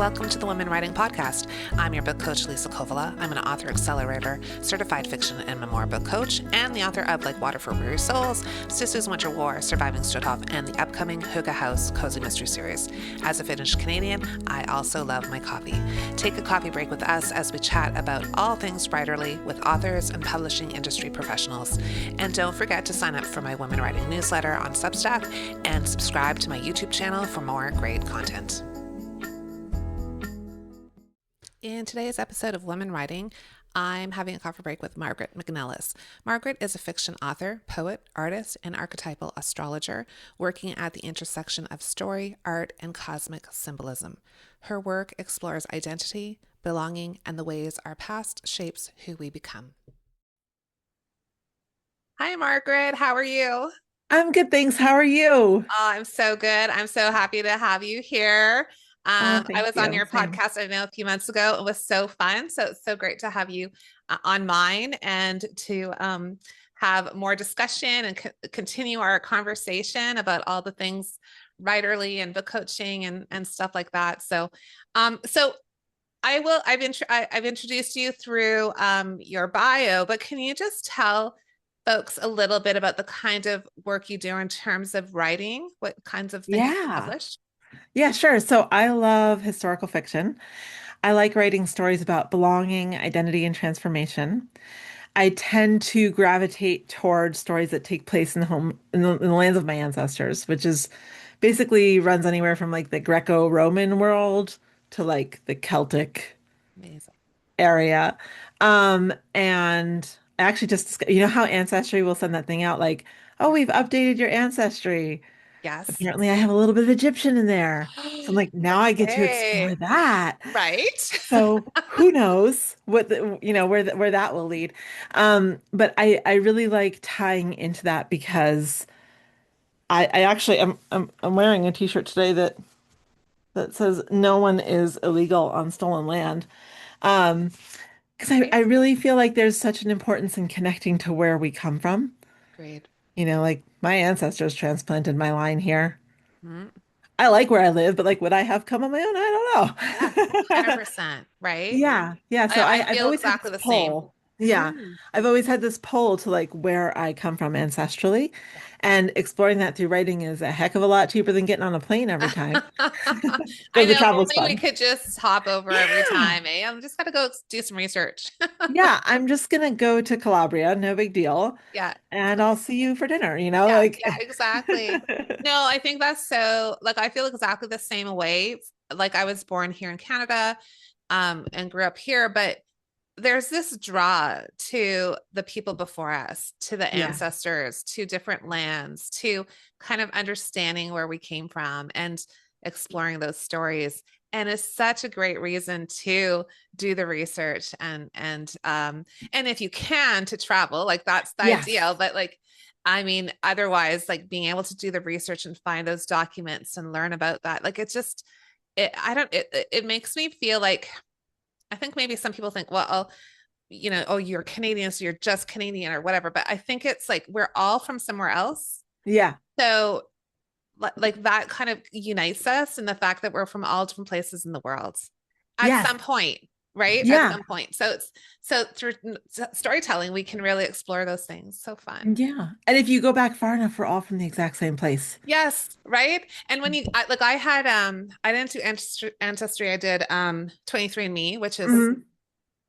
welcome to the Women Writing Podcast. I'm your book coach, Lisa Kovala. I'm an author accelerator, certified fiction and memoir book coach, and the author of Like Water for Weary Souls, Sisters Winter War, Surviving Struthoff, and the upcoming Hygge House Cozy Mystery Series. As a Finnish Canadian, I also love my coffee. Take a coffee break with us as we chat about all things writerly with authors and publishing industry professionals. And don't forget to sign up for my Women Writing newsletter on Substack and subscribe to my YouTube channel for more great content. In today's episode of Women Writing, I'm having a coffee break with Margaret McNellis. Margaret is a fiction author, poet, artist, and archetypal astrologer working at the intersection of story, art, and cosmic symbolism. Her work explores identity, belonging, and the ways our past shapes who we become. Hi, Margaret. How are you? I'm good, thanks. How are you? Oh, I'm so good. I'm so happy to have you here. Oh, I thank was on you. your Same. podcast, I know, a few months ago. It was so fun. So it's so great to have you on mine and to have more discussion and continue our conversation about all the things writerly and book coaching and stuff like that. So I've introduced you through your bio, but can you just tell folks a little bit about the kind of work you do in terms of writing? What kinds of things you Yeah. publish? Yeah, sure. So I love historical fiction. I like writing stories about belonging, identity, and transformation. I tend to gravitate towards stories that take place in the lands of my ancestors, which is basically runs anywhere from like the Greco-Roman world to like the Celtic Amazing. area. And I actually you know how Ancestry will send that thing out like, oh, we've updated your ancestry. Yes. Apparently, I have a little bit of Egyptian in there. So I'm like, now I get to explore Okay. that. Right. So who knows where that will lead. But I really like tying into that because I actually I'm wearing a t-shirt today that says no one is illegal on stolen land. Um, because I Right. really feel like there's such an importance in connecting to where we come from. Great. Like my ancestors transplanted my line here. Mhm. I like where I live, but like would I have come on my own? Yeah. I don't know. 100%. Right. Yeah, yeah. So I I've feel always had exactly this the same. pull. Yeah, Mm. I've always had this pull to like where I come from ancestrally, Yeah. and exploring that through writing is a heck of a lot cheaper than getting on a plane every time. I Because the know. If travel's only we fun. could just hop over every Yeah. time. I'm just gotta go do some research. Yeah, I'm just gonna go to Calabria, no big deal, Yeah. and I'll see you for dinner, Yeah, like yeah, exactly. No, I think that's so, like, I feel exactly the same way. Like, I was born here in Canada, and grew up here, but there's this draw to the people before us, to the Yeah. ancestors, to different lands, to kind of understanding where we came from and exploring those stories. And it's such a great reason to do the research and if you can to travel, like that's the Yes. ideal. But like, I mean, otherwise, like being able to do the research and find those documents and learn about that, like it's just it makes me feel like I think maybe some people think, well, oh, you're Canadian, so you're just Canadian or whatever. But I think it's like we're all from somewhere else. Yeah. So like that kind of unites us in the fact that we're from all different places in the world at Yes. some point, right? At Yeah. some point. So through storytelling, we can really explore those things. So fun. Yeah. And if you go back far enough, we're all from the exact same place. Yes, right. And when like I didn't do ancestry. I did 23andMe, which is Mhm.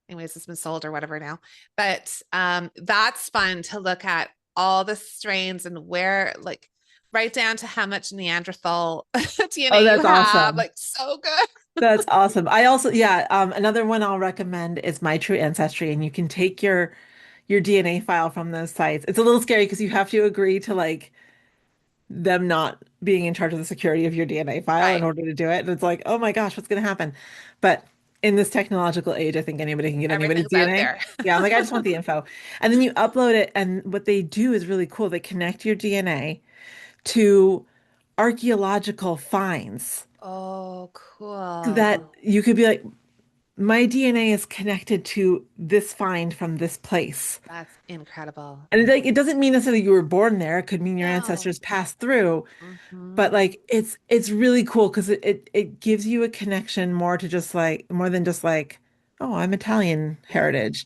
anyways, it's been sold or whatever now. But that's fun to look at all the strains and where, like, right down to how much Neanderthal Oh, DNA you that's have. awesome. Like, so good. That's awesome. I also, yeah, another one I'll recommend is My True Ancestry, and you can take your DNA file from those sites. It's a little scary because you have to agree to like them not being in charge of the security of your DNA file in Right. order to do it. And it's like, oh my gosh, what's going to happen? But in this technological age, I think anybody can get anybody's Everything's out DNA. there. Yeah, I'm like, I just want the info. And then you upload it, and what they do is really cool. They connect your DNA to archaeological finds Oh, so cool. that you could be like, my DNA is connected to this find from this place. That's incredible. And like it doesn't mean necessarily you were born there. It could mean your No. ancestors passed through, but Hmm. like it's really cool because it gives you a connection more to just like more than just like, oh, I'm Italian Yeah. heritage.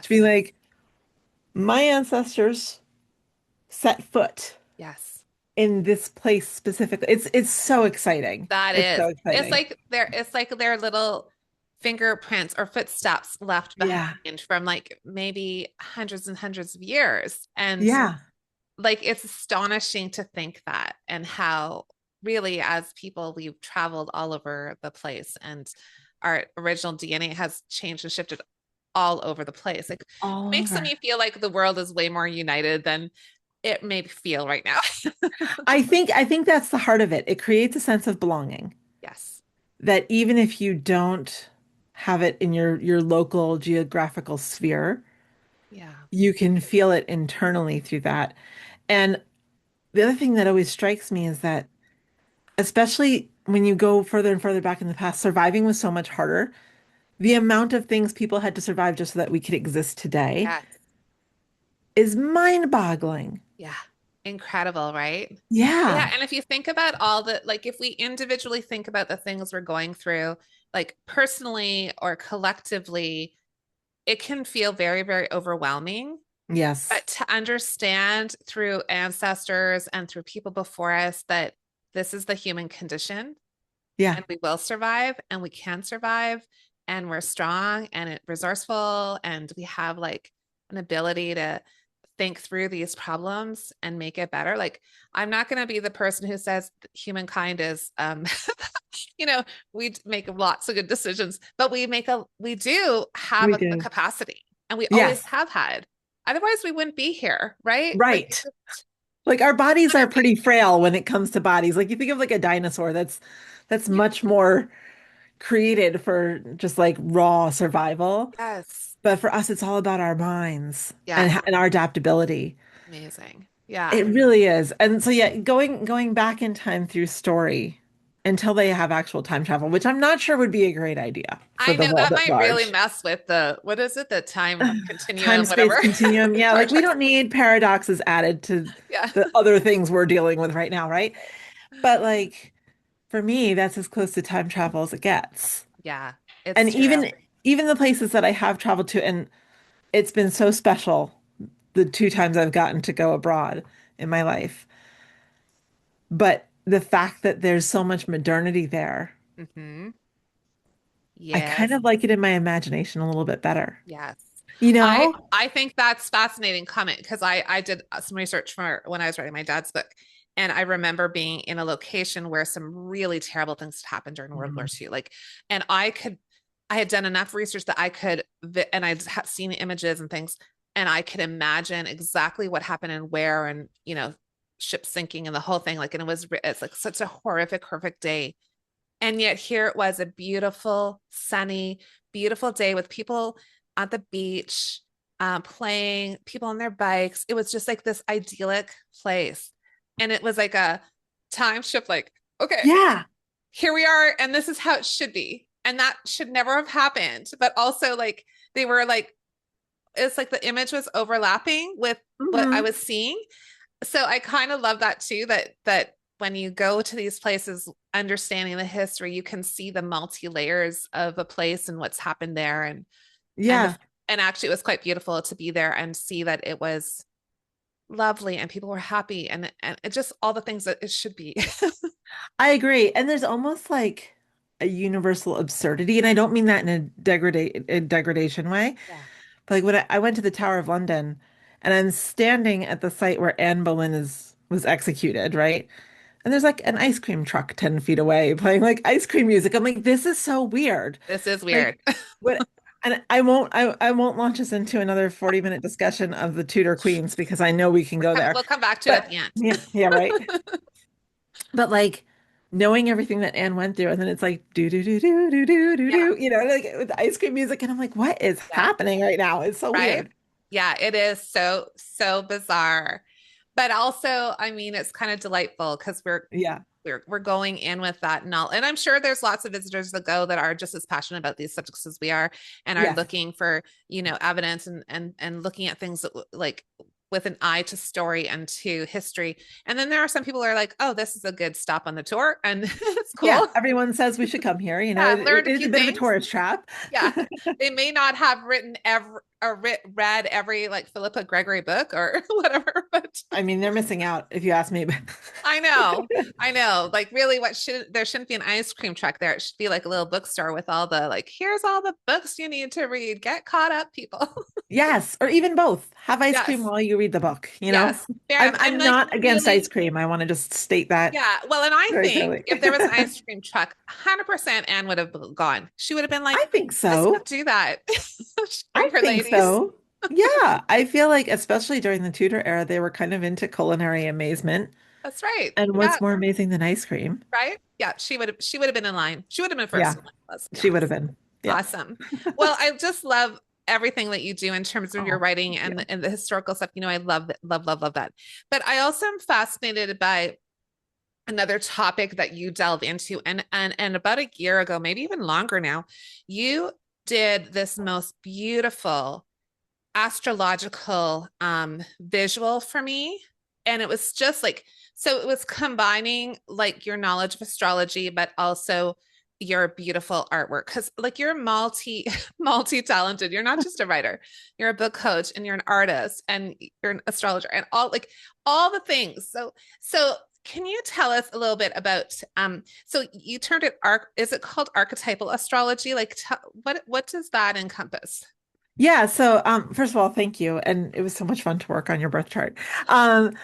To be Yes. like, my ancestors set foot Yes. in this place specifically. It's so exciting. That It's so is. exciting. It's like their little fingerprints or footsteps left Yeah. behind from like maybe hundreds and hundreds of years. And Yeah. like it's astonishing to think that and how really as people we've traveled all over the place and our original DNA has changed and shifted all over the place. Like All makes over. me feel like the world is way more united than it may feel right now. I think that's the heart of it. It creates a sense of belonging Yes. that even if you don't have it in your local geographical sphere, Yeah. you can feel it internally through that. And the other thing that always strikes me is that, especially when you go further and further back in the past, surviving was so much harder. The amount of things people had to survive just so that we could exist today Yes. is mind-boggling. Yeah. Incredible, right? Yeah. Yeah. And if you think about all the, like, if we individually think about the things we're going through, like personally or collectively, it can feel very, very overwhelming. Yes. But to understand through ancestors and through people before us that this is the human condition Yeah. and we will survive and we can survive and we're strong and resourceful and we have like an ability to think through these problems and make it better. Like I'm not going to be the person who says humankind is you know, we make lots of good decisions, but we do have We the do. capacity and we always Yes. have had. Otherwise we wouldn't be here, right? Like it Right. just Like our bodies are wouldn't pretty be. frail when it comes to bodies. Like you think of like a dinosaur that's much more created for just like raw survival. Yes. But for us, it's all about our minds Yes. and our adaptability. Amazing. Yeah. It really is. And so yeah, going back in time through story until they have actual time travel, which I'm not sure would be a great idea for I the know world that at might really large. mess with the what is it? The time Time continuum, space whatever. continuum. Yeah, Star like we Trek. don't need paradoxes added to Yeah. the other things we're dealing with right now, right? But like for me, that's as close to time travel as it gets. Yeah, it's And true. even the places that I have traveled to, and it's been so special the two times I've gotten to go abroad in my life. But the fact that there's so much modernity there, Hmm. I kind Yes. of like it in my imagination a little bit better. Yes. You I know? I think that's fascinating comment because I did some research for when I was writing my dad's book. And I remember being in a location where some really terrible things had happened during World War Mhm. II. Like, and I had done enough research that I could, and I'd seen images and things, and I could imagine exactly what happened and where, and ships sinking and the whole thing. Like, and it's like such a horrific day. And yet here it was a beautiful, sunny, beautiful day with people at the beach, playing, people on their bikes. It was just like this idyllic place. And it was like a time shift, like, okay, Yeah. here we are, and this is how it should be. And that should never have happened. But also, like, they were like, it's like the image was overlapping with what I Hmm. was seeing. So I kind of love that too, that when you go to these places, understanding the history, you can see the multi layers of a place and what's happened there, and the Yeah. and actually it was quite beautiful to be there and see that it was lovely and people were happy and it just all the things that it should be. I agree. And there's almost like a universal absurdity, and I don't mean that in a degradation way. Yeah. But like when I went to the Tower of London and I'm standing at the site where Anne Boleyn is was executed, right? And there's like an ice cream truck 10 feet away playing like ice cream music. I'm like, this is so weird. This is Like weird. what and I won't launch us into another 40-minute discussion of the Tudor Queens because I know we can go there. We'll come back to it at But the end. yeah, yeah, right. But like knowing everything that Anne went through, and then it's like do do do do do do do Yeah. do, like with the ice cream music, and I'm like, what is Yeah. happening right now? It's so Right. weird. Yeah, it is so bizarre. But also, I mean, it's kind of delightful because Yeah. we're going in with that knowledge. And I'm sure there's lots of visitors that go that are just as passionate about these subjects as we are and are Yes. looking for, evidence and looking at things that, like, with an eye to story and to history. And then there are some people who are like, oh, this is a good stop on the tour and it's Yeah, cool. everyone says we should come here. Yeah, It learned a is few a bit of a things. tourist trap. Yeah, they may not have written every or read every like Philippa Gregory book or whatever, but I mean, they're missing out if you ask me. I know, I know. Like, really, there shouldn't be an ice cream truck there. It should be like a little bookstore with all the like, here's all the books you need to read. Get caught up, people. Yes, or even both. Have ice cream Yes, while you read the book, you know? yes, fair enough. I'm I'm like not against ice really, cream. I want to just state that yeah. Well, and I very think clearly. if there was an ice cream truck, 100% Anne would have gone. She would have been like, I think let's go so. do that. I Bring her think ladies. so. Yeah, I feel like especially during the Tudor era, they were kind of into culinary amazement. That's right. And Yeah, what's more amazing than ice cream? right. Yeah, she would have been in line. She would have been first Yeah, in line. Let's be she would have honest. been. Yeah. Awesome. Well, I just love everything that you do in terms of your Oh, writing thank you. and the historical stuff. I love it, love, love, love that. But I also am fascinated by another topic that you delve into. And about a year ago, maybe even longer now, you did this most beautiful astrological visual for me. And it was just like, so it was combining like your knowledge of astrology, but also your beautiful artwork. Cause like you're multi-talented. You're not just a writer, you're a book coach and you're an artist and you're an astrologer and all the things. So can you tell us a little bit about so you turned it is it called archetypal astrology? Like what does that encompass? Yeah, so first of all, thank you. And it was so much fun to work on your birth chart. Um,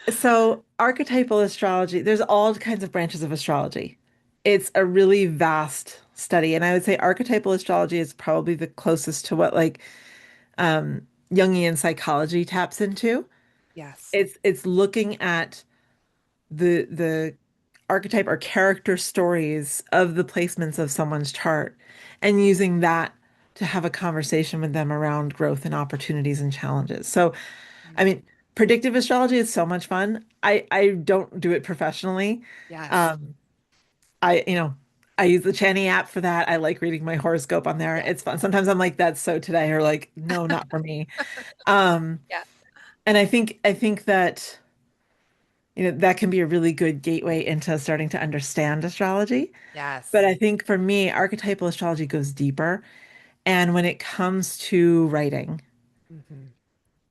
so archetypal astrology, there's all kinds of branches of astrology. It's a really vast study, and I would say archetypal astrology is probably the closest to what like Jungian psychology taps into. Yes. It's looking at the archetype or character stories of the placements of someone's chart and using that to have a conversation with them around growth and opportunities and challenges. So, I mean, predictive astrology is so much fun. I don't do it professionally. Yes. Um, I use the Channy app for that. I like reading my horoscope on there. Yeah. It's fun. Sometimes I'm like, that's so today, or like, no, not for me. Um, Yeah. and I think that that can be a really good gateway into starting to understand astrology. But Yes. I think for me, archetypal astrology goes deeper. And when it comes to writing, Hmm.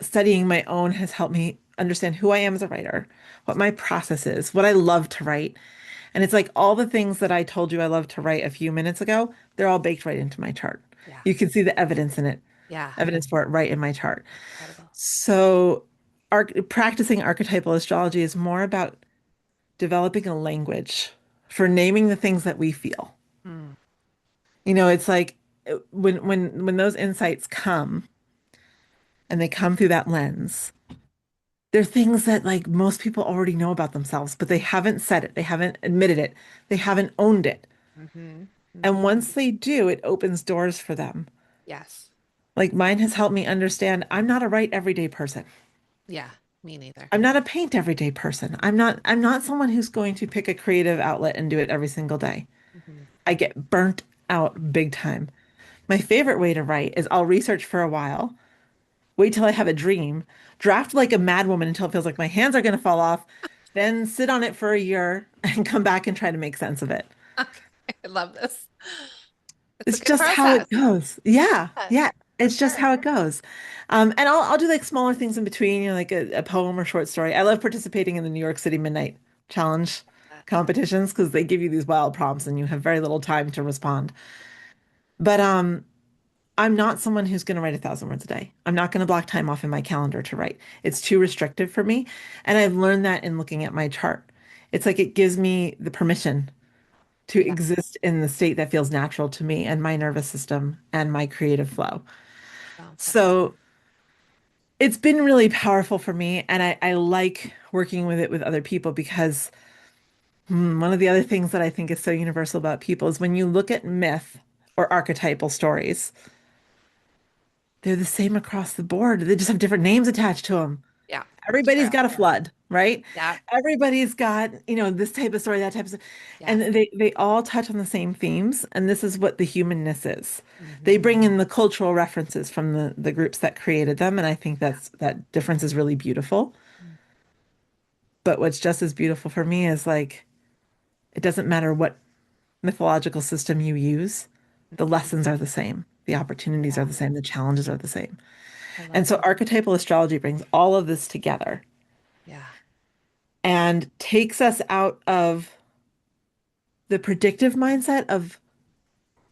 studying my own has helped me understand who I am as a writer, what my process is, what I love to write. And it's like all the things that I told you I love to write a few minutes ago, they're all baked right into my chart. You can Yes. see the evidence in it, Yeah. evidence for it right in my chart. Incredible. So, practicing archetypal astrology is more about developing a language for naming the things that we feel. Mm. It's like when those insights come and they come through that lens, they're things that like most people already know about themselves, but they haven't said it, they haven't admitted it, they haven't owned it. Hmm. And Hmm. once they do, it opens doors for them. Yes. Like mine has helped me understand I'm not a write everyday person. Yeah. Me neither. I'm not a paint everyday person. I'm not someone who's going to pick a creative outlet and do it every single day. Hmm. I get burnt out big time. My favorite way to write is I'll research for a while, wait till I have a dream, draft like a madwoman until it feels like my hands are going to fall off, then sit on it for a year and come back and try to make sense of it. Okay. I love this. It's a It's good just how it process. goes. Yeah, Yeah, yeah. for It's just sure. how it goes. And I'll do like smaller things in between, like a poem or short story. I love participating in the New York City Midnight Challenge competitions because they give you these wild prompts and you have very little time to respond. But I'm not someone who's going to write 1,000 words a day. I'm not going to block time off in my calendar to write. It's too restrictive for me. And I've learned that in looking at my chart. It's like it gives me the permission to Yeah. exist in the state that feels natural to me and my nervous system and my creative flow. Fantastic. So it's been really powerful for me. And I like working with it with other people because one of the other things that I think is so universal about people is when you look at myth or archetypal stories, they're the same across the board. They just have different names attached to them. Yeah. Everybody's True. got a flood. right? Yeah. Everybody's got, this type of story, that type of story, and Yes. they all touch on the same themes, and this is what the humanness is. They Hmm. bring in the cultural references from the groups that created them, and I think that difference is really beautiful. Yeah. But what's just as beautiful for me is like it doesn't matter what mythological system you use, the Mhm. lessons are the same, the opportunities are Yeah. the same, the challenges are the same. I And love so that. archetypal astrology brings all of this together Yeah. and takes us out of the predictive mindset of,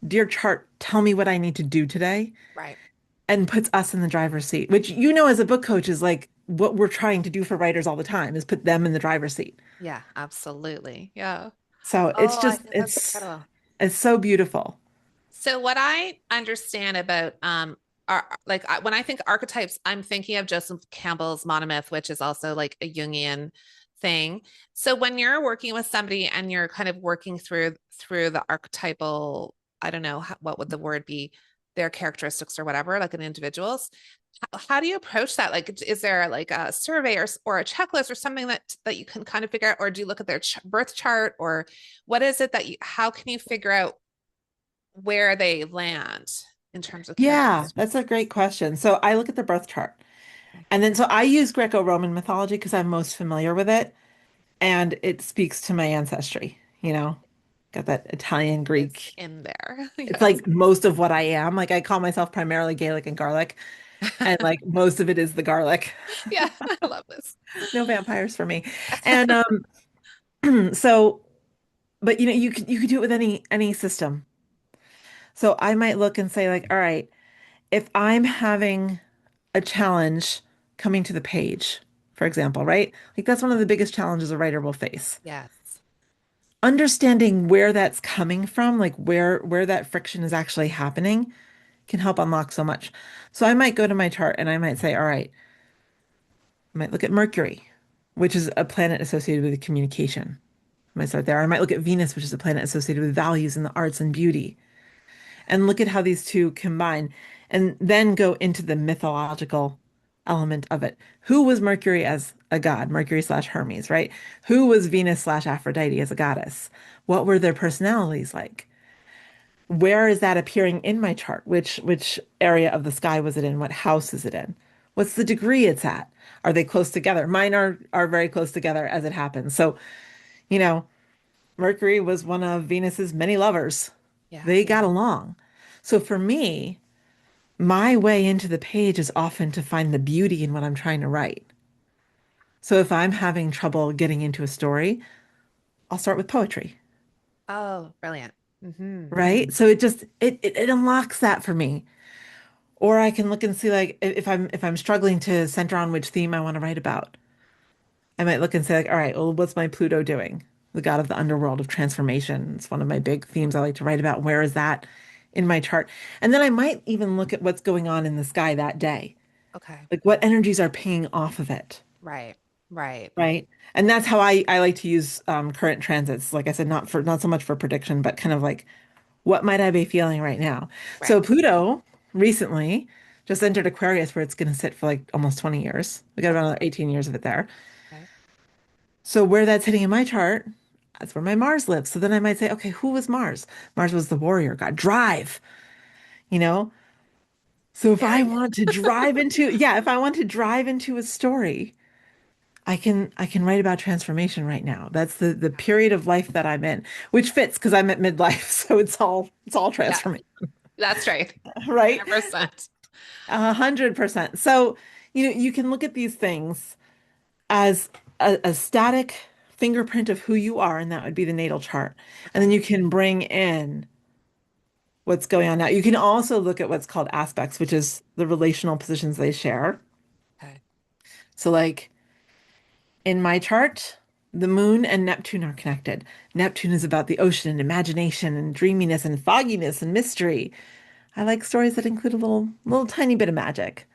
dear chart, tell me what I need to do today, Right. and puts us in the driver's seat, which as a book coach is like what we're trying to do for writers all the time is put them in the driver's seat. Yeah, absolutely. Yeah. So it's Oh, I just think that's incredible. it's so beautiful. So what I understand about are like when I think archetypes, I'm thinking of Joseph Campbell's monomyth, which is also like a Jungian thing. So when you're working with somebody and you're kind of working through the archetypal, I don't know what would the word be, their characteristics or whatever, like an individual's. How do you approach that? Like, is there like a survey or a checklist or something that you can kind of figure out, or do you look at their birth chart, or what is it that you? How can you figure out where they land in terms of Yeah, characteristics? that's a great question. So I look at the birth chart. Okay. And then so I use Greco-Roman mythology because I'm most familiar with it. And it speaks to my ancestry, got that Italian, It's Greek. in there. It's Yes. like most of what I am. Like I call myself primarily Gaelic and garlic, and like most of it is the garlic. Yeah, I love this. No vampires for me. And so, but you could do it with any system. So I might look and say like, all right, if I'm having a challenge coming to the page, for example, right? Like that's one of the biggest challenges a writer will face. Yes. Understanding where that's coming from, like where that friction is actually happening, can help unlock so much. So I might go to my chart and I might say, all right, I might look at Mercury, which is a planet associated with communication. I might start there. I might look at Venus, which is a planet associated with values and the arts and beauty, and look at how these two combine, and then go into the mythological element of it. Who was Mercury as a god, Mercury slash Hermes, right? Who was Venus slash Aphrodite as a goddess? What were their personalities like? Where is that appearing in my chart? Which area of the sky was it in? What house is it in? What's the degree it's at? Are they close together? Mine are very close together as it happens. So, you know, Mercury was one of Venus's many lovers. Yeah. They got along. So for me, my way into the page is often to find the beauty in what I'm trying to write. So if I'm having trouble getting into a story, I'll start with poetry, Oh, brilliant. Hmm. right? So it unlocks that for me. Or I can look and see like if I'm struggling to center on which theme I want to write about. I might look and say like, all right, well, what's my Pluto doing? The god of the underworld of transformation. It's one of my big themes I like to write about. Where is that in my chart? And then I might even look at what's going on in the sky that day. Okay. Like what energies are paying off of it, Right. Right. right? And that's how I like to use current transits. Like I said, not so much for prediction, but kind of like what might I be feeling right now? Right. So Pluto recently just entered Aquarius where it's going to sit for like almost 20 years. We got about another 18 years of it there. Okay. So where that's hitting in my chart, that's where my Mars lives. So then I might say, okay, who was Mars? Mars was the warrior god, drive, you know? So if I Scary. want to drive into, yeah, if I want to drive into a story, I can write about transformation right now. That's the period of life that I'm in, which fits because I'm at midlife, so it's all Yeah, transformation, that's right. right? 100%. 100%. So, you can look at these things as a static fingerprint of who you are, and that would be the natal chart. And then Okay. you can bring in what's going on now. You can also look at what's called aspects, which is the relational positions they share. Okay. So, like in my chart, the moon and Neptune are connected. Neptune is about the ocean and imagination and dreaminess and fogginess and mystery. I like stories that include a little tiny bit of magic.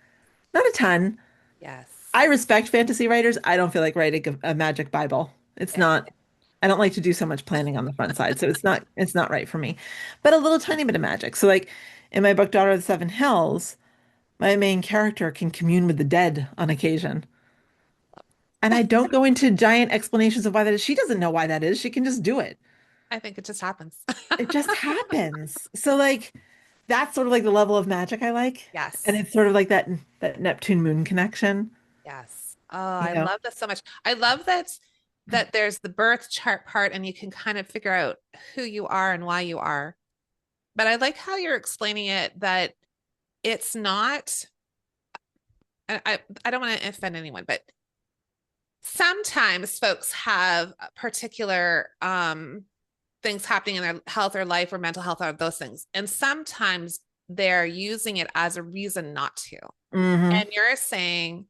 Not a ton. Yes. I respect fantasy writers. I don't feel like writing a magic Bible. It's Yeah. not, I don't like to do so much planning on the front side, so it's not right for me. But a little tiny bit of magic. So like in my book Daughter of the Seven Hills, my main character can commune with the dead on occasion. And I don't go into giant explanations of why that is. She doesn't know why that is. She can just do it. I think it just happens. It just happens. So like that's sort of like the level of magic I like. And Yes. it's sort of like that Neptune moon connection, Yes. Oh, you I know. love this so much. I love that there's the birth chart part and you can kind of figure out who you are and why you are. But I like how you're explaining it that it's not I don't want to offend anyone, but sometimes folks have particular things happening in their health or life or mental health or those things. And sometimes they're using it as a reason not to. Hmm. And you're saying,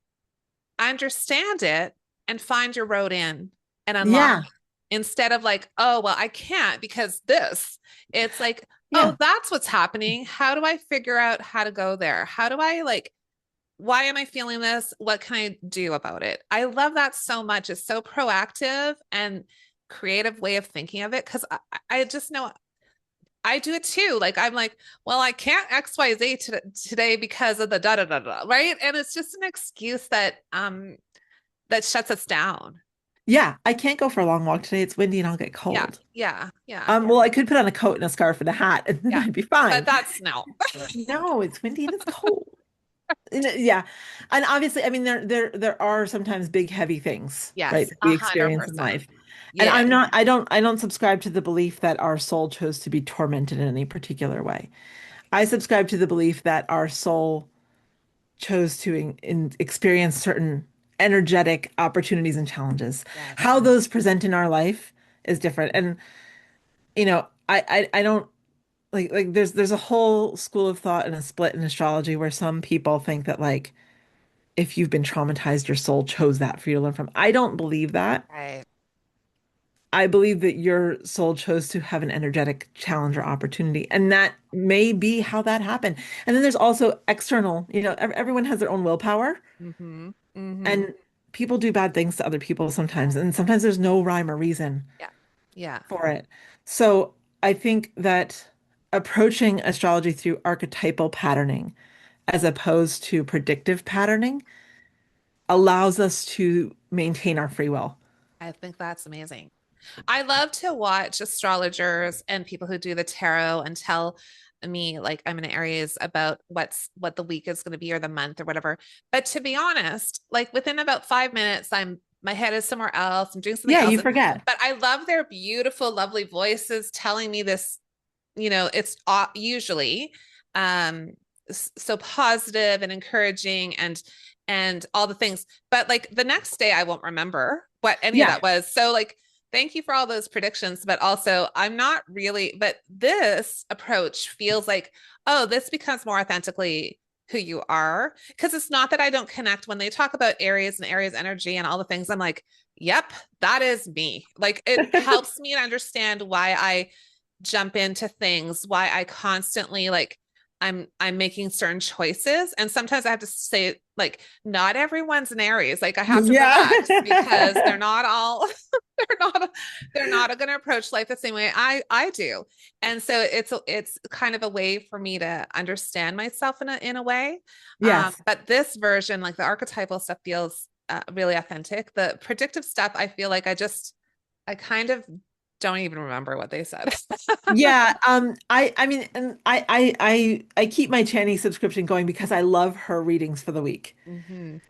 understand it and find your road in and unlock Yeah. it. Instead of like, oh, well, I can't because this. It's like, oh, Yeah. that's what's happening. How do I figure out how to go there? How do I like, why am I feeling this? What can I do about it? I love that so much. It's so proactive and creative way of thinking of it because I just know I do it too. Like I'm like, well, I can't XYZ today because of the da da da da, right? And it's just an excuse that shuts us down. Yeah. I can't go for a long walk today. It's windy and I'll get Yeah, cold. yeah, yeah, Well, I could put on a coat and a scarf and a hat and then yeah. I'd be But fine. that's no. No, it's windy and it's cold. Yeah. And obviously, I mean, there are sometimes big, heavy things, right, Yes, that we a hundred experience in percent. life. And Yeah, I don't subscribe to the belief that our soul chose to be tormented in any particular way. I subscribe to the belief that our soul chose to experience certain energetic opportunities and challenges. yes, How those present in our life is different. And, I don't like there's a whole school of thought and a split in astrology where some people think that like if you've been traumatized, your soul chose that for you to learn from. I don't believe that. right. I believe that your soul chose to have an energetic challenge or opportunity, and that may be how that happened. And then there's also external, everyone has their own willpower, Mm-hmm. Mm-hmm. and people do bad things to other people sometimes, and sometimes there's no rhyme or reason Yeah. Yeah. for it. So I think that approaching astrology through archetypal patterning as opposed to predictive patterning allows us to maintain our free will. I think that's amazing. I love to watch astrologers and people who do the tarot and tell me like I'm in Aries about what the week is going to be or the month or whatever. But to be honest, like within about 5 minutes, my head is somewhere else. I'm doing something Yeah, else. you forget. But I love their beautiful, lovely voices telling me this, it's usually um so positive and encouraging and all the things. But like the next day I won't remember what any of Yeah. that was. So like thank you for all those predictions, but also I'm not really, but this approach feels like, oh, this becomes more authentically who you are. Because it's not that I don't connect when they talk about Aries and Aries energy and all the things. I'm like, yep, that is me. Like it helps me to understand why I jump into things, why I constantly like I'm making certain choices. And sometimes I have to say, like, not everyone's an Aries. Like I have to relax because Yeah. they're not all they're not they're not going to approach life the same way I do. And so it's kind of a way for me to understand myself in a way. Yes. But this version, like the archetypal stuff, feels really authentic. The predictive stuff, I feel like I kind of don't even remember what they said. Yeah. I mean, and I keep my Channy subscription going because I love her readings for the week.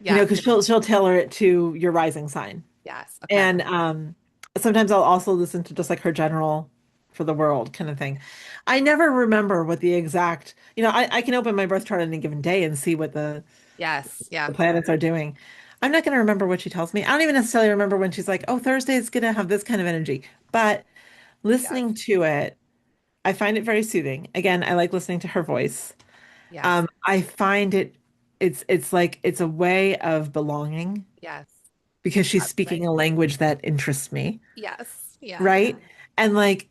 Yeah. Because she'll tailor it to your rising sign. Yes. Okay. And sometimes I'll also listen to just like her general for the world kind of thing. I never remember what the exact, I can open my birth chart on any given day and see what Yes. Yeah. the planets are doing. I'm not going to remember what she tells me. I don't even necessarily remember when she's like, oh, Thursday is going to have this kind of energy. But listening Yes. to it, I find it very soothing. Again, I like listening to her voice. Yes. I find it's like it's a way of belonging Yes. because she's That's right. speaking a language that interests me, Yes. Yeah. right? And like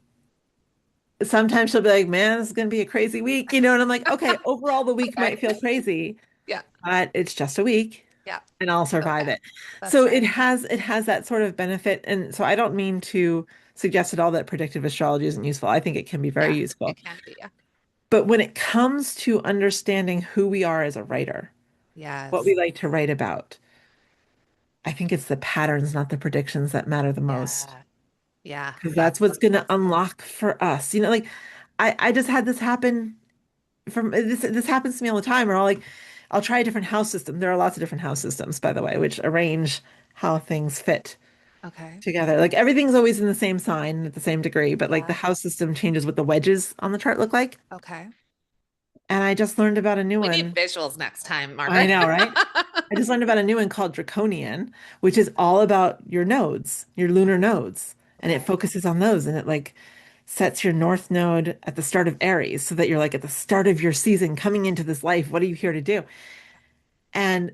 sometimes she'll be like, "Man, this is going to be a crazy week," and I'm like, "Okay, overall the week Okay. might feel crazy, Yeah. but it's just a week Yeah. and I'll It's survive okay. it." So That's right. it has that sort of benefit, and so I don't mean to suggest at all that predictive astrology isn't useful. I think it can be very Yeah. useful. It can be. Yeah. But when it comes to understanding who we are as a writer, what Yes. we like to write about, I think it's the patterns, not the predictions, that matter the most. Yeah. Yeah. Because that's That's what's going to unlock for us. Like I just had this happen from this happens to me all the time. Or I'll try a different house system. There are lots of different house systems, by the way, which arrange how things fit okay. together. Like everything's always in the same sign at the same degree, but like the Yeah. house system changes what the wedges on the chart look like. Okay. And I just learned about a new We need one. visuals next time, I Margaret. know, right? I just learned about a new one called Draconian, which is all about your nodes, your lunar nodes, and it Okay. focuses on those, and it like sets your north node at the start of Aries so that you're like at the start of your season coming into this life. What are you here to do? And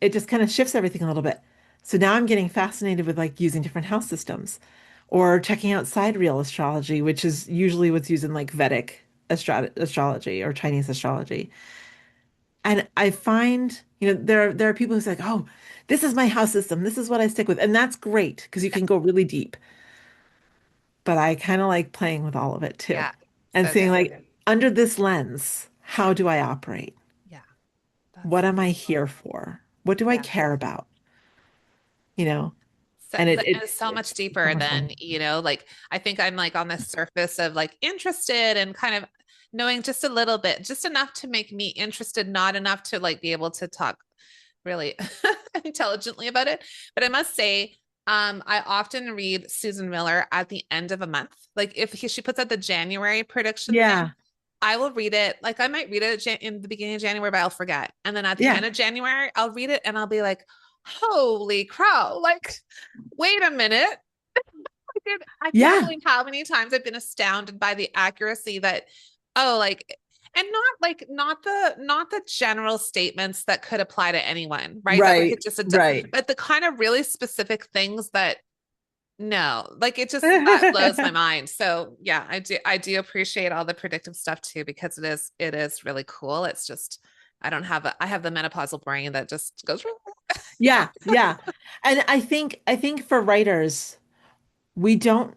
it just kind of shifts everything a little bit. So now I'm getting fascinated with like using different house systems or checking out sidereal astrology, which is usually what's used in like Vedic astrology or Chinese astrology. And I find, there are people who say, like, oh, this is my house system. This is what I stick with. And that's great because you Yeah. can go really deep. But I kind of like playing with all of it too Yeah. and So seeing good. like under this lens, Yeah. how do I operate? Yeah. That's What so am I cool. here for? What do I Yeah. care about? You know, So, and but it's so much it's so deeper much than, fun. like I think I'm like on the surface of like interested and kind of knowing just a little bit, just enough to make me interested, not enough to like be able to talk really intelligently about it. But I must say, I often read Susan Miller at the end of a month. Like if she puts out the January prediction thing, Yeah. I will read it. Like I might read it in the beginning of January, but I'll forget. And then at the Yeah. end of January, I'll read it and I'll be like, holy crow, like, wait a minute. I can't Yeah. believe how many times I've been astounded by the accuracy that, oh, like, and not the general statements that could apply to anyone, right? That we Right. could just Right. but the kind of really specific things that no, like it just that blows my mind. So yeah, I do appreciate all the predictive stuff too because it is really cool. It's just I have the menopausal brain that just goes Yeah. Yeah. And I think for writers, we don't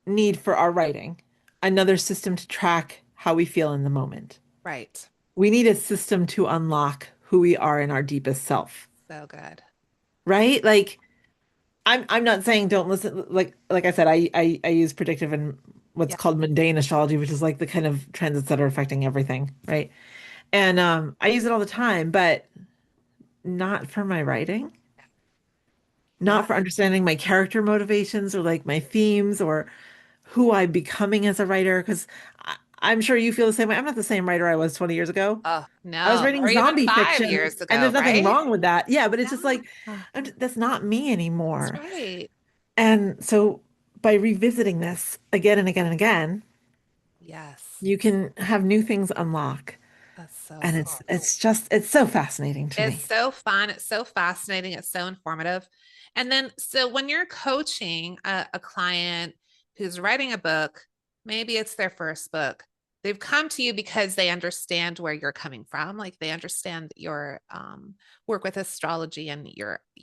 need for our writing another system to track how we feel in the moment. right. We need a system to unlock who we are in our deepest self, So good. right? Like I'm not saying don't listen. Like I said, I use predictive and what's Yeah. called mundane astrology, which is like the kind of transits that are affecting everything, right? And I use it all the time, but not for my writing, not Yeah. for understanding my character motivations or like my themes or who I'm becoming as a writer. Because I'm sure you feel the same way. I'm not the same writer I was 20 years ago. Oh, I was no. writing Or even zombie 5 years fiction, and ago, there's nothing right? wrong with that. Yeah, but it's just Yeah. like that's not me That's anymore. right. And so by revisiting this again and again and again, Yes. you can have new things unlock. That's so And cool. it's so fascinating to It's me. so fun. It's so fascinating. It's so informative. And then, so when you're coaching a client who's writing a book, maybe it's their first book, they've come to you because they understand where you're coming from. Like they understand your work with astrology and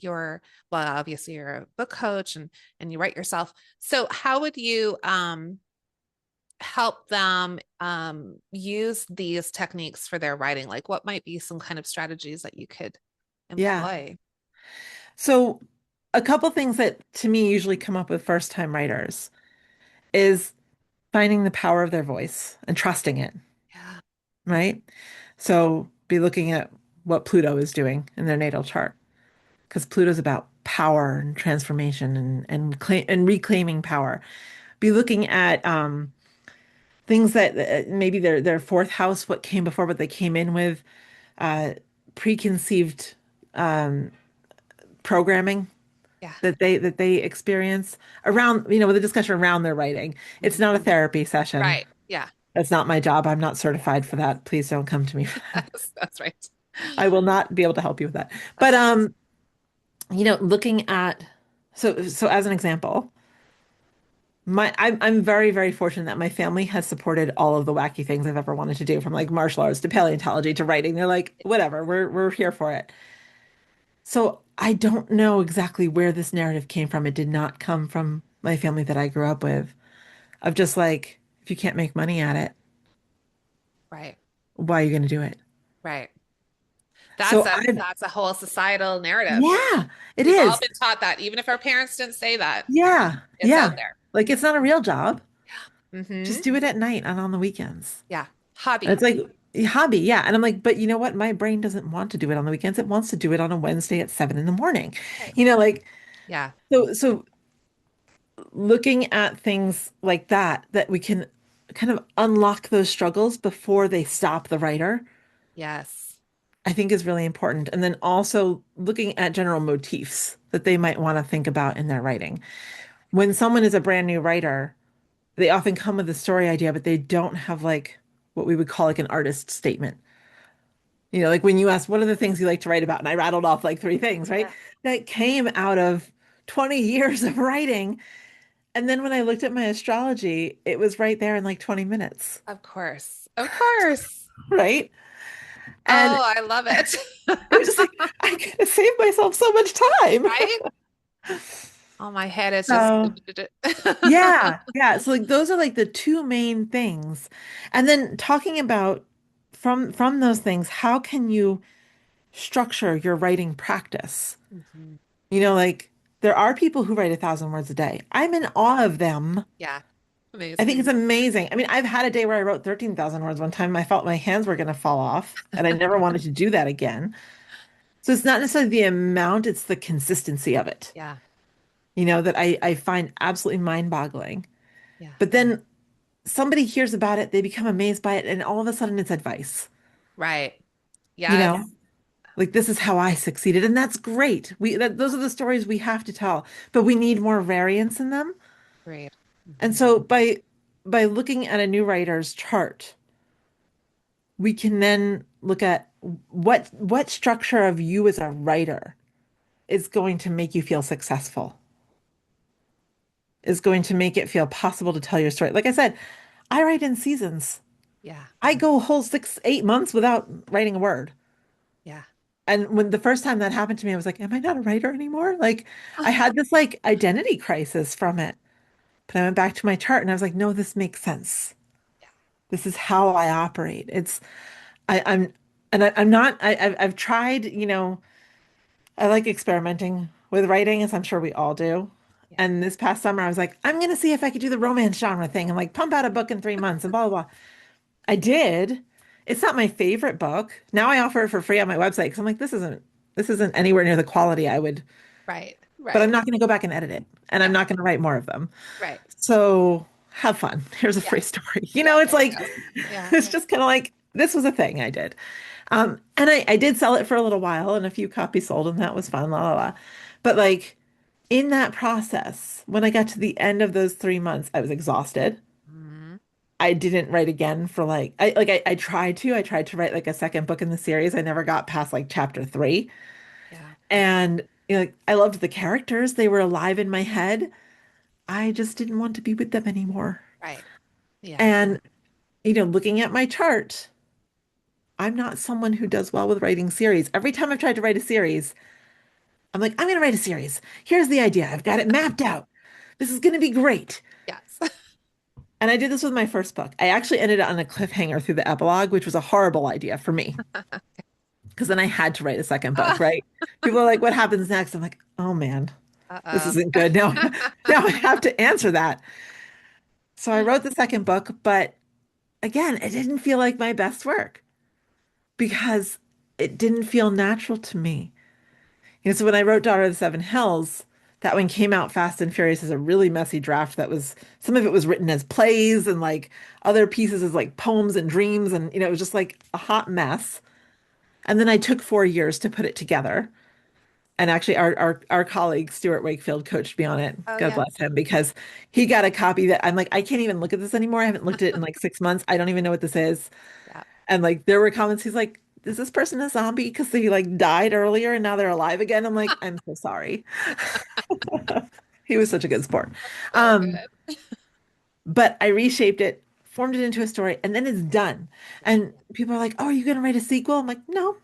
well, obviously you're a book coach and you write yourself. So how would you help them use these techniques for their writing? Like, what might be some kind of strategies that you could Yeah. employ? So a couple things that to me usually come up with first time writers is finding the power of their voice and trusting it, Yeah. right? So be looking at what Pluto is doing in their natal chart because Pluto's about power and transformation and reclaiming power. Be looking at things that maybe their fourth house, what came before, what they came in with, uh, preconceived um, programming Yeah. that they experience around, with a discussion around their writing. It's Mhm. not a therapy session. Right. Yeah. That's not my job. I'm not certified for that. Please don't come to me for that. That's right. I will not be able to help you with that. But That's right. looking at so as an example, I'm very, very fortunate that my family has supported all of the wacky things I've ever wanted to do, from like martial arts to paleontology to writing. They're like, whatever, we're here for it. So I don't know exactly where this narrative came from. It did not come from my family that I grew up with, of just like, if you can't make money at it, Right. why are you going to do it? Right. So That's a whole societal narrative. yeah, it We've all is. been taught that, even if our parents didn't say that, Yeah, it's out yeah. there. Like it's not a real job. Mm-hmm. Just do it at night and on the weekends. Yeah. And Hobby. it's like a hobby, yeah. And I'm like, but you know what? My brain doesn't want to do it on the weekends. It wants to do it on a Wednesday at 7 in the morning. Right. Like Yeah. so looking at things like that, that we can kind of unlock those struggles before they stop the writer, Yes. I think is really important. And then also looking at general motifs that they might want to think about in their writing. When someone is a brand new writer, they often come with a story idea, but they don't have like what we would call like an artist statement. Like when you asked, what are the things you like to write about? And I rattled off like three things, right? Yeah. That came out of 20 years of writing. And then when I looked at my astrology, it was right there in like 20 minutes, Of course. Of course. right? And Oh, I love it. it was just like, I could have saved myself so much time. Right? Oh, my head is just. So, yeah, yeah. So like those are like the two main things. And then talking about from those things, how can you structure your writing practice? Mhm. Like there are people who write 1,000 words a day. I'm in awe of them. Yeah. I think Amazing. it's amazing. I mean, I've had a day where I wrote 13,000 words one time. I felt my hands were going to fall off, and I never wanted to do that again. So it's not necessarily the amount, it's the consistency of it, Yeah. that I find absolutely mind-boggling. Yeah. But then somebody hears about it, they become amazed by it, and all of a sudden it's advice, Right. you Yes. know? Like this is how I succeeded, and that's great. Those are the stories we have to tell, but we need more variance in them. Great. And Mhm. so by looking at a new writer's chart, we can then look at what structure of you as a writer is going to make you feel successful, is going to make it feel possible to tell your story. Like I said, I write in seasons. Yeah. I go a whole 6, 8 months without writing a word. Yeah. And when the first time that happened to me, I was like, am I not a writer anymore? Like I had this like identity crisis from it. But I went back to my chart and I was like, no, this makes sense. Yeah. This is how I operate. I'm, and I'm not, I've tried, I like experimenting with writing, as I'm sure we all do. Yeah. And this past summer, I was like, I'm going to see if I could do the romance genre thing and like pump out a book in 3 months and blah, blah, blah. I did. It's not my favorite book. Now I offer it for free on my website because I'm like, this isn't anywhere near the quality I would, Right. but I'm Right. not going to go back and edit it. And I'm Yeah. not going to write more of them. Right. So have fun. Here's a Yeah. free story. Yeah. It's There you like, go. Yeah. it's just kind of like, this was a thing I did. And I did sell it for a little while and a few copies sold and that was fun, la la la. But like in that process, when I got to the end of those 3 months, I was exhausted. Mhm. I didn't write again for I tried to write like a second book in the series. I never got past like chapter 3. Yeah. And like I loved the characters. They were alive in my head. I just didn't want to be with them anymore. Right. Yeah. And looking at my chart, I'm not someone who does well with writing series. Every time I've tried to write a series, I'm like, I'm going to write a series. Here's the idea. I've got it mapped out. This is going to be great. Yes. And I did this with my first book. I actually ended on a cliffhanger through the epilogue, which was a horrible idea for me because then I had to write a second book, Ah, right? People are like, what happens next? I'm like, oh man, this uh-oh. isn't good. Now, now I have to answer that. So I wrote the second book, but again, it didn't feel like my best work because it didn't feel natural to me. So when I wrote Daughter of the Seven Hills, that one came out fast and furious as a really messy draft that was some of it was written as plays and like other pieces as like poems and dreams and it was just like a hot mess. And then I took 4 years to put it together. And actually our colleague Stuart Wakefield coached me on it. Oh, God yeah. bless him because he got a copy that I'm like, I can't even look at this anymore. I haven't looked at it in like 6 months. I don't even know what this is. Yeah. And like there were comments, he's like, is this person a zombie because they like died earlier and now they're alive again? I'm like, I'm so sorry. He was such a good sport. So Um, good. but I reshaped it, formed it into a story, and then it's done. And people are like, oh, are you going to write a sequel? I'm like, no,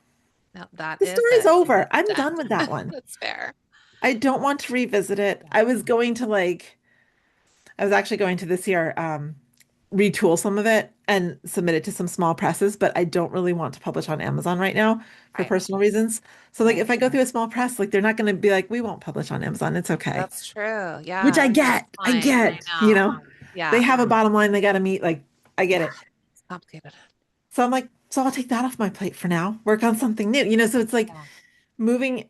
No, that the is story's it. over. I'm Done. done with that one. That's fair. I don't want to revisit it. Yeah. I was actually going to this year retool some of it and submit it to some small presses, but I don't really want to publish on Amazon right now for Right. personal reasons. So like Right. if I go through a small press, like they're not going to be like, we won't publish on Amazon. It's okay. That's true. Which Yeah. That's I fine. I get, you know. know, they Yeah. have a bottom line they got to meet. Like I get Yeah. it. It's complicated. So I'm like, so I'll take that off my plate for now, work on something new, so it's like Yeah. moving,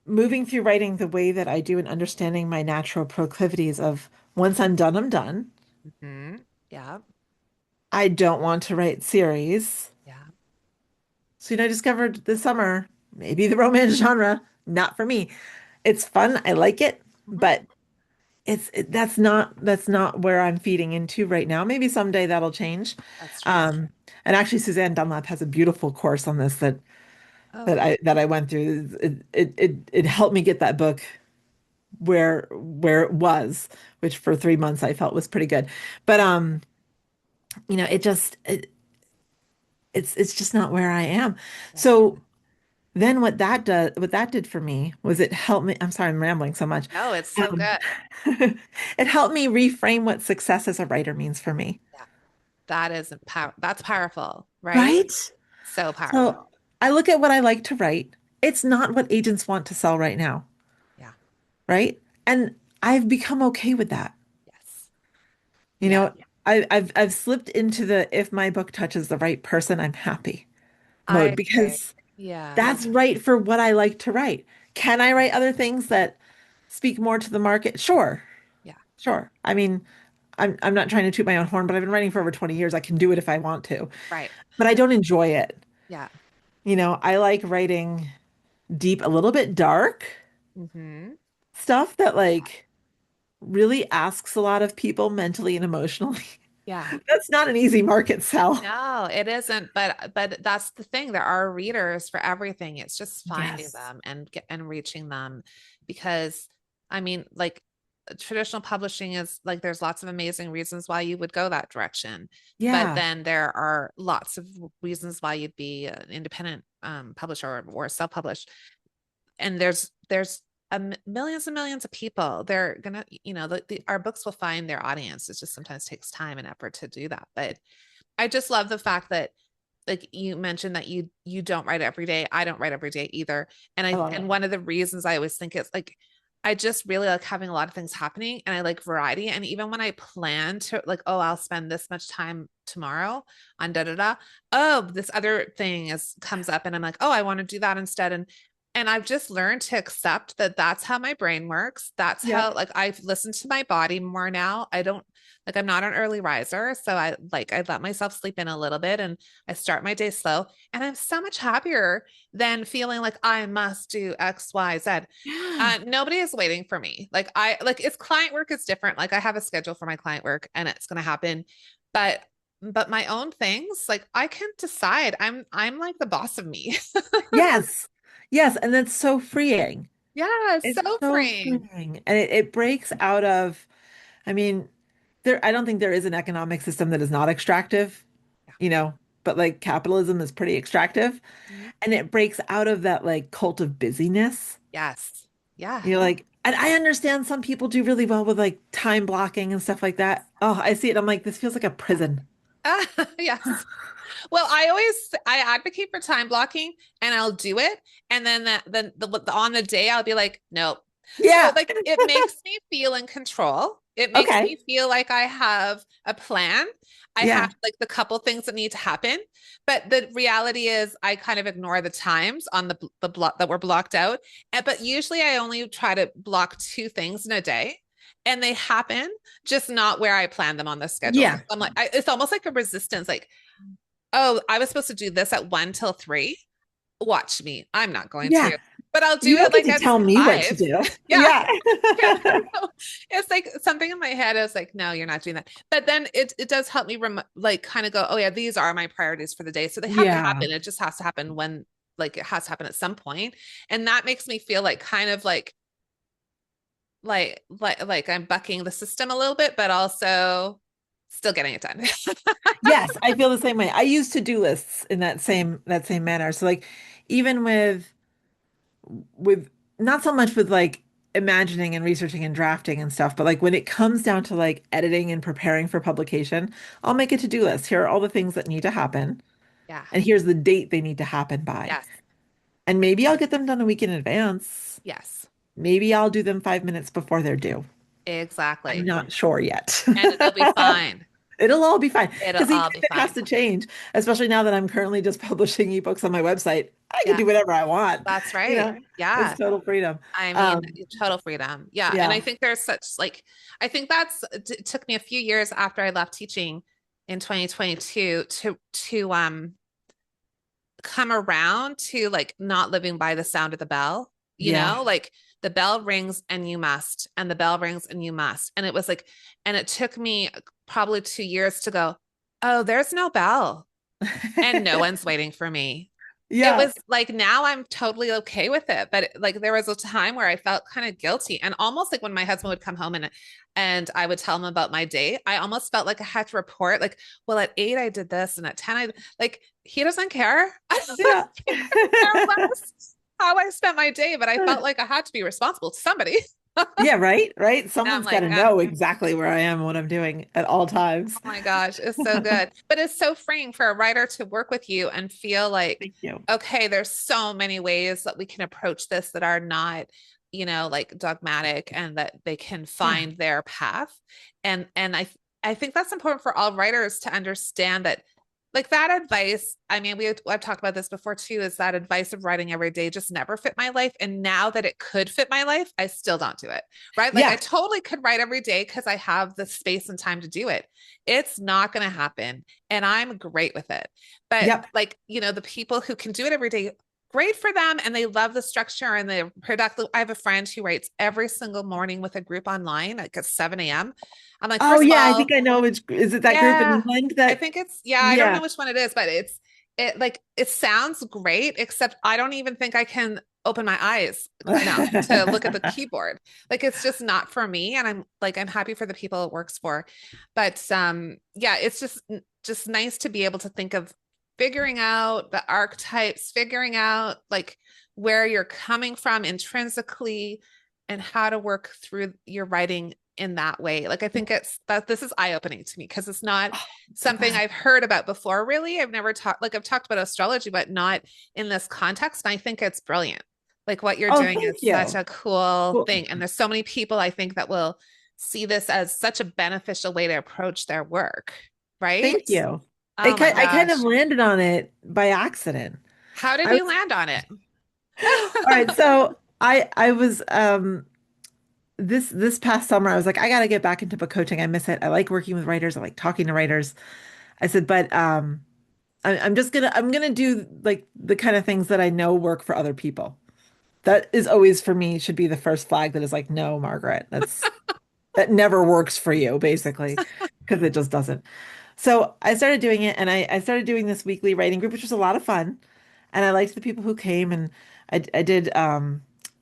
moving through writing the way that I do and understanding my natural proclivities of once I'm done, I'm done. Yeah. I don't want to write series. Yeah. So, I discovered this summer, maybe the romance genre, not for me. It's fun. I like it, Mhm. but that's not where I'm feeding into right now. Maybe someday that'll change. That's true. Um, and actually Suzanne Dunlap has a beautiful course on this Oh, that I went through. It helped me get that book where it was, which for 3 months I felt was pretty good. But it just it's just not where I am. yeah. So then what that did for me was it helped me. I'm sorry, I'm rambling so much. No, it's so Um, good. it helped me reframe what success as a writer means for me. Yeah. That is power. That's powerful, right? Right? So powerful. So I look at what I like to write. It's not what agents want to sell right now, Yeah. right? And I've become okay with that. Yes. You Yeah. know, I've slipped into the if my book touches the right person, I'm happy I mode agree. because Yeah. that's right for what I like to write. Can I write other things that speak more to the market? Sure. Yeah. Sure. I mean, I'm not trying to toot my own horn, but I've been writing for over 20 years. I can do it if I want to. Right. But I don't enjoy it. Yeah. I like writing deep, a little bit dark stuff that like really asks a lot of people mentally and emotionally. Yeah. That's not an easy market sell. No, it isn't, but that's the thing. There are readers for everything. It's just finding Yes. them and reaching them because I mean, like traditional publishing is like there's lots of amazing reasons why you would go that direction. But Yeah. then there are lots of reasons why you'd be an independent publisher or self-publish. And there's millions and millions of people. They're gonna, our books will find their audience. It just sometimes takes time and effort to do that. But I just love the fact that like you mentioned that you don't write every day. I don't write every day either. I love And it. one of the reasons I always think is like I just really like having a lot of things happening and I like variety. And even when I plan to like, oh, I'll spend this much time tomorrow on da da da. Oh, this other thing is comes up and I'm like, oh, I want to do that instead. And I've just learned to accept that that's how my brain works. That's how Yep. like I've listened to my body more now. I don't like I'm not an early riser, so I let myself sleep in a little bit and I start my day slow and I'm so much happier than feeling like I must do X, Y, Z. Yeah. Nobody is waiting for me. Like I like it's client work is different. Like I have a schedule for my client work and it's going to happen, but my own things, like I can decide. I'm like the boss of me. Yes. Yes. And that's so freeing. Yeah, It's so so freeing. freeing. And it breaks out of, I mean, I don't think there is an economic system that is not extractive, Yeah. you know, but like capitalism is pretty extractive. Mhm. And it breaks out of that like cult of busyness. Yes. Yeah. You're like, and I understand some people do really well with like time blocking and stuff like that. Oh, I see it. I'm like, this feels like a prison. Yes. Well, I advocate for time blocking and I'll do it. And then on the day I'll be like, nope. So Yeah. like it makes me feel in control. It makes Okay. me feel like I have a plan. I have Yeah. like the couple things that need to happen. But the reality is I kind of ignore the times on the block that were blocked out. But usually I only try to block two things in a day. And they happen, just not where I plan them on the schedule. Yeah. So I'm like, it's almost like a resistance. Like, oh, I was supposed to do this at 1 till 3. Watch me. I'm not going Yeah. to, but I'll do You don't it get like to at tell me what to 5. do. Yeah. Yeah. Yeah. It's like something in my head. I was like, no, you're not doing that. But then it does help me like kind of go, oh yeah, these are my priorities for the day. So they have to Yeah. happen. It just has to happen when like it has to happen at some point. And that makes me feel like kind of like I'm bucking the system a little bit, but also still getting it done. Yes, I feel the same way. I use to-do lists in that same manner. So like even with not so much with like imagining and researching and drafting and stuff. But like when it comes down to like editing and preparing for publication, I'll make a to-do list. Here are all the things that need to happen, Yeah. and here's the date they need to happen by. Yes. And maybe I'll get them done a week in advance. Yes. Maybe I'll do them 5 minutes before they're due. I'm Exactly. not sure yet. And it'll be fine. It'll all be fine. It'll Because even all if be it has fine. to change, especially now that I'm currently just publishing ebooks on my website, I can Yeah. do whatever I want. That's You right. know, it's Yeah. total freedom. I mean, Um, total freedom. Yeah. And I yeah. think there's such like, I think it took me a few years after I left teaching in 2022 to come around to like not living by the sound of the bell, Yeah. like the bell rings and you must, and the bell rings and you must. And it was like, and it took me probably 2 years to go, oh, there's no bell and no one's waiting for me. It Yeah. was like now I'm totally okay with it, but like there was a time where I felt kind of guilty, and almost like when my husband would come home and I would tell him about my day, I almost felt like I had to report like, well, at 8 I did this and at 10 I like he doesn't care. Yeah. He doesn't care less how I spent my day, but I felt like I had to be responsible to somebody. Yeah, right, right. And I'm Someone's got like, to know exactly where I am and what I'm doing at all times. oh my gosh, it's so good. But it's so freeing for a writer to work with you and feel like, Thank you. okay, there's so many ways that we can approach this that are not, like dogmatic, and that they can Yeah. find their path. And I think that's important for all writers to understand that like that advice, I mean, I've talked about this before too, is that advice of writing every day just never fit my life. And now that it could fit my life, I still don't do it. Right. Like I Yeah. totally could write every day because I have the space and time to do it. It's not going to happen. And I'm great with it. But Yep. like, the people who can do it every day, great for them. And they love the structure and they're productive. I have a friend who writes every single morning with a group online, like at 7 a.m. I'm like, Oh first of yeah, I all, think I know which is it that group in yeah, England I that think yeah, I don't know yeah. which one it is, but it like it sounds great, except I don't even think I can open my eyes enough to look at the keyboard. Like it's just not for me. And I'm happy for the people it works for. But yeah, it's just nice to be able to think of figuring out the archetypes, figuring out like where you're coming from intrinsically and how to work through your writing in that way. Like I think this is eye-opening to me because it's not Oh, so something glad. I've heard about before, really. I've never talked like I've talked about astrology, but not in this context. And I think it's brilliant. Like what you're Oh, doing thank is such you. a cool Well, thing. And there's so many people I think that will see this as such a beneficial way to approach their work, right? thank you. Oh my I kind of gosh. landed on it by accident. How did I you was land on it? all right. So I was this past summer I was like I got to get back into book coaching. I miss it. I like working with writers. I like talking to writers. I said, but I'm gonna do like the kind of things that I know work for other people. That is always for me should be the first flag that is like, no, Margaret, that never works for you, basically, because it just doesn't. So I started doing it and I started doing this weekly writing group, which was a lot of fun. And I liked the people who came and I did I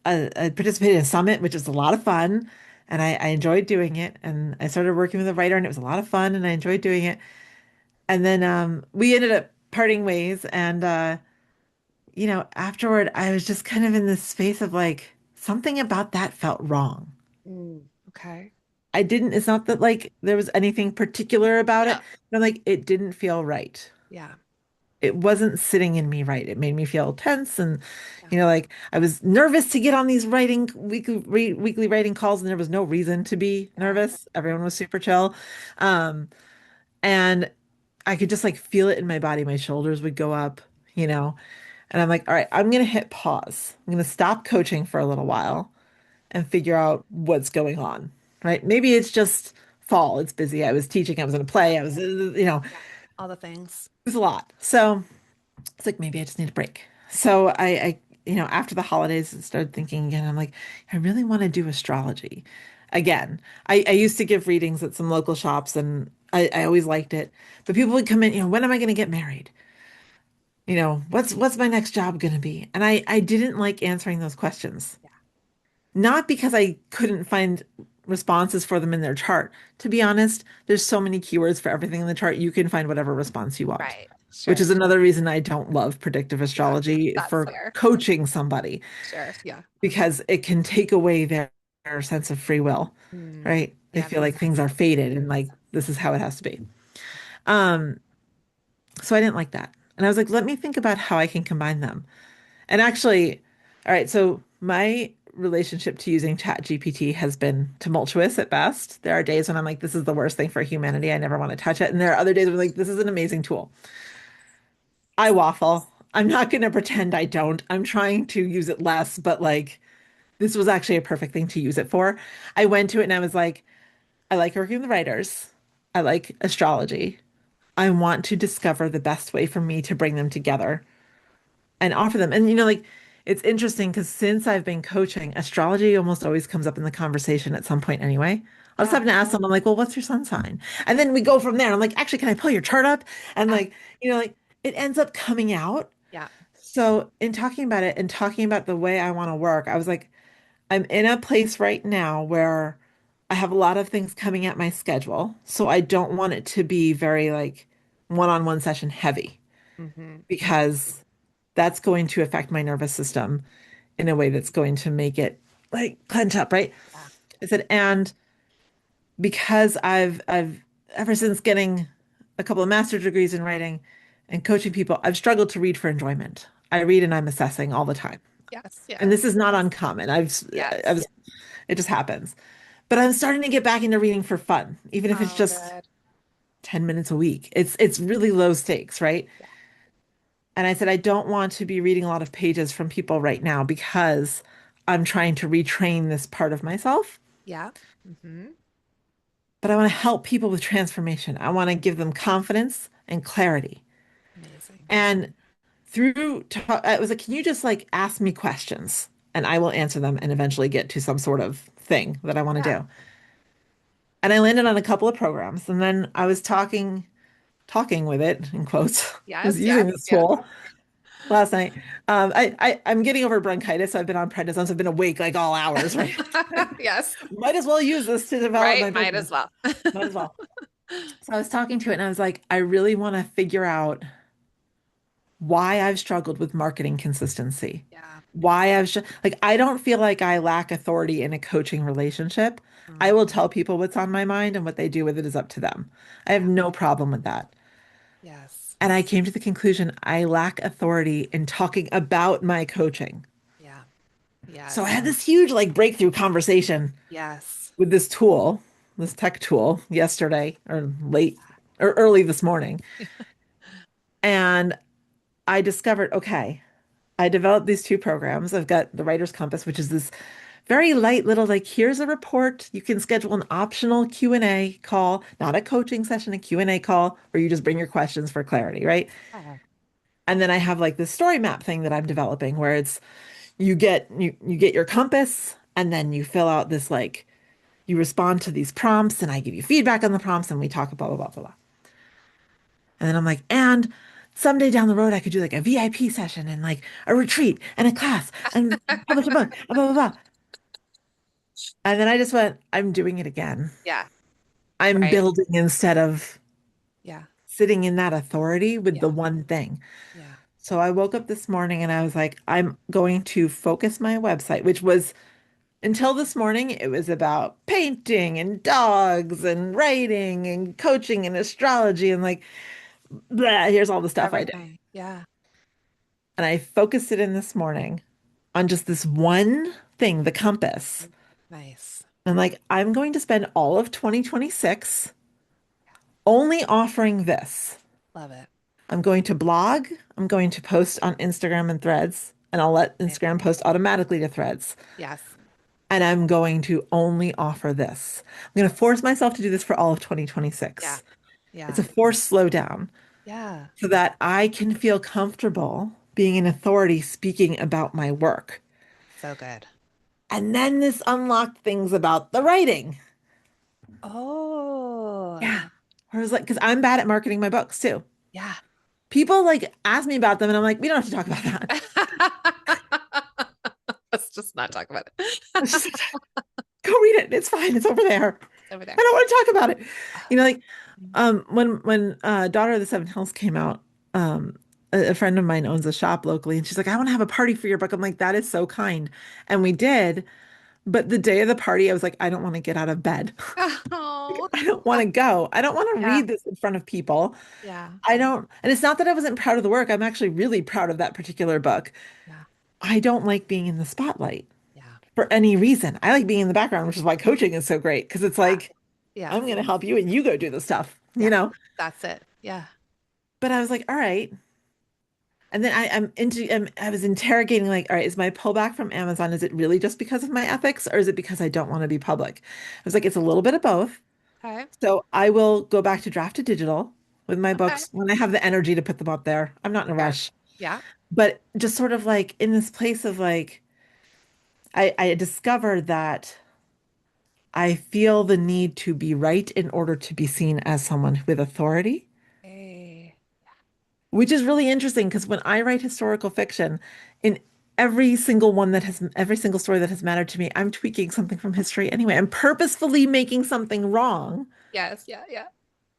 participated in a summit, which was a lot of fun. And I enjoyed doing it. And I started working with a writer and it was a lot of fun and I enjoyed doing it. And then we ended up parting ways and afterward I was just kind of in this space of like something about that felt wrong. Okay. It's not that like there was anything particular about No. it, but like it didn't feel right. Yeah. It wasn't sitting in me right. It made me feel tense and Yeah. like I was nervous to get on these weekly writing calls and there was no reason to be Yeah. nervous. Everyone was super chill. Um, and I could just like feel it in my body. My shoulders would go up, you know. And I'm like, all right, I'm gonna hit pause. I'm gonna stop coaching for a little while and figure out what's going on, right? Maybe it's just fall. It's busy. I was teaching. I was in a play. I was, Yeah. All the things. it was a lot. So it's like maybe I just need a break. So after the holidays, I started thinking again. I'm like, I really want to do astrology again. I used to give readings at some local shops, and I always liked it. But people would come in, when am I going to get married? What's my next job going to be? And I didn't like answering those questions. Yeah. Not because I couldn't find responses for them in their chart. To be honest, there's so many keywords for everything in the chart, you can find whatever response you want, Right. which Sure. is another reason I don't love predictive Yeah. astrology That's for fair. coaching somebody Sure. Yeah. because it can take away their sense of free will, Mm. right? They Yeah, feel makes like things sense. are fated and like this is how it has to be. Um, so I didn't like that. And I was like, let me think about how I can combine them. And actually, all right, so my relationship to using ChatGPT has been tumultuous at best. There are days when I'm like, this is the worst thing for humanity. I never want to touch it. And there are other days where I'm like, this is an amazing tool. I waffle. I'm not going to pretend I don't. I'm trying to use it less, but like, this was actually a perfect thing to use it for. I went to it and I was like, I like working with the writers. I like astrology. I want to discover the best way for me to bring them together and offer them. And like it's interesting because since I've been coaching, astrology almost always comes up in the conversation at some point anyway. I'll just Yeah. happen to ask someone like, well, what's your sun sign? And then we go from there. I'm like, actually, can I pull your chart up? And Yeah. like, like it ends up coming out. Yeah. So in talking about it and talking about the way I want to work, I was like, I'm in a place right now where I have a lot of things coming at my schedule. So I don't want it to be very like one-on-one session heavy Mm-hmm. because that's going to affect my nervous system in a way that's going to make it like clench up, right? Yeah. I said, and because I've ever since getting a couple of master's degrees in writing and coaching people, I've struggled to read for enjoyment. I read and I'm assessing all the time. Yes. And this Yes. is not uncommon. I Yes. was it just happens. But I'm starting to get back into reading for fun, even if it's Oh, just good. 10 minutes a week. It's really low stakes, right? Yeah. And I said, I don't want to be reading a lot of pages from people right now because I'm trying to retrain this part of myself. Yeah. Mm-hmm. But I want to help people with transformation. I want to give them confidence and clarity. Amazing. And I was like, can you just like ask me questions and I will answer them and eventually get to some sort of thing that I want to Yeah. do. And I landed on a couple of programs and then I was talking with it in quotes, was Yes. using Yes. this Yes. tool last night. I'm getting over bronchitis, so I've been on prednisone, so I've been awake like all hours, right? Yes. Might as well use this to develop Right. my Might business. as well. Might as well. So I was talking to it and I was like, I really want to figure out why I've struggled with marketing consistency. Yeah. Like I don't feel like I lack authority in a coaching relationship. I Mm. will tell people what's on my mind and what they do with it is up to them. I have Yeah. no problem with that. Yes. And I came to the conclusion I lack authority in talking about my coaching. Yeah. So I Yes. had this huge like breakthrough conversation Yes. with this tool, this tech tool yesterday or late or early this morning. And I discovered, okay, I developed these two programs. I've got the Writer's Compass, which is this very light little like here's a report. You can schedule an optional Q&A call, not a coaching session, a Q&A call where you just bring your questions for clarity, right? Yeah. And then I have like this story map thing that I'm developing where it's you get your compass and then you fill out this like you respond to these prompts and I give you feedback on the prompts and we talk blah blah blah blah blah. And then I'm like, and someday down the road I could do like a VIP session and like a retreat and a class and publish a book, blah blah blah. And then I just went, I'm doing it again. Yeah. I'm Right. building instead of Yeah. sitting in that authority with the Yeah. one thing. Yeah. So I woke up this morning and I was like, I'm going to focus my website, which was until this morning, it was about painting and dogs and writing and coaching and astrology and like, blah, here's all the stuff I do. Everything. Yeah. And I focused it in this morning on just this one thing, the compass. Nice. And like, I'm going to spend all of 2026 only offering this. Love it. I'm going to blog, I'm going to post on Instagram and Threads, and I'll let Instagram Amazing. post automatically to Threads. Yes. And I'm going to only offer this. I'm going to force myself to do this for all of Yeah. 2026. It's Yeah. a forced slowdown Yeah. so that I can feel comfortable being an authority speaking about my work. So good. And then this unlocked things about the writing. Yeah. Oh. Where I was like, because I'm bad at marketing my books too. Yeah. People like ask me about them and I'm like, we don't have to talk about that. Let's just not talk about it. Let's just go read it. It's fine. It's over there. Over I there. don't want to talk about it. Like when Daughter of the Seven Hills came out, a friend of mine owns a shop locally, and she's like, "I want to have a party for your book." I'm like, "That is so kind," and we did. But the day of the party, I was like, I don't want to get out of bed. Oh, I don't want to go. I don't want to yeah, read this in front of people. yeah, I don't, and it's not that I wasn't proud of the work. I'm actually really proud of that particular book. yeah, I don't like being in the spotlight yeah, for any reason. I like being in the background, which is why coaching is so great because it's yeah, like, yeah, I'm going to help you and you go do the stuff, you yeah. know? That's it. Yeah. But I was like, all right. And then I was interrogating, like, all right, is my pullback from Amazon, is it really just because of my ethics or is it because I don't want to be public? I was like, it's a little bit of both. Okay. So I will go back to draft to digital with my Okay. books when I have the energy to put them up there. I'm not in a Fair. rush. Yeah. But just sort of like in this place of like, I discovered that I feel the need to be right in order to be seen as someone with authority, Hey. which is really interesting because when I write historical fiction, in every single story that has mattered to me, I'm tweaking something from history anyway. I'm purposefully making something wrong Yes. Yeah. Yeah.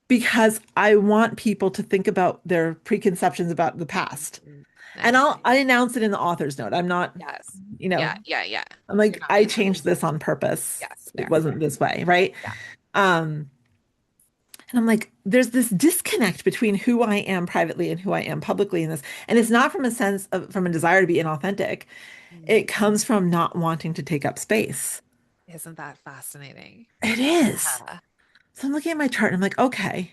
because I want people to think about their preconceptions about the past. Mhm. And Nice. I announce it in the author's note. I'm not, Yes. you Yeah. know, Yeah. Yeah. I'm You're like, not I being like, changed this on purpose. yes. It Fair. wasn't this way, right? Yeah. Um, and I'm like, there's this disconnect between who I am privately and who I am publicly in this. And it's not from a sense of, from a desire to be inauthentic. Mm. It comes from not wanting to take up space. Isn't that fascinating? It is. Yeah. So I'm looking at my chart and I'm like, okay,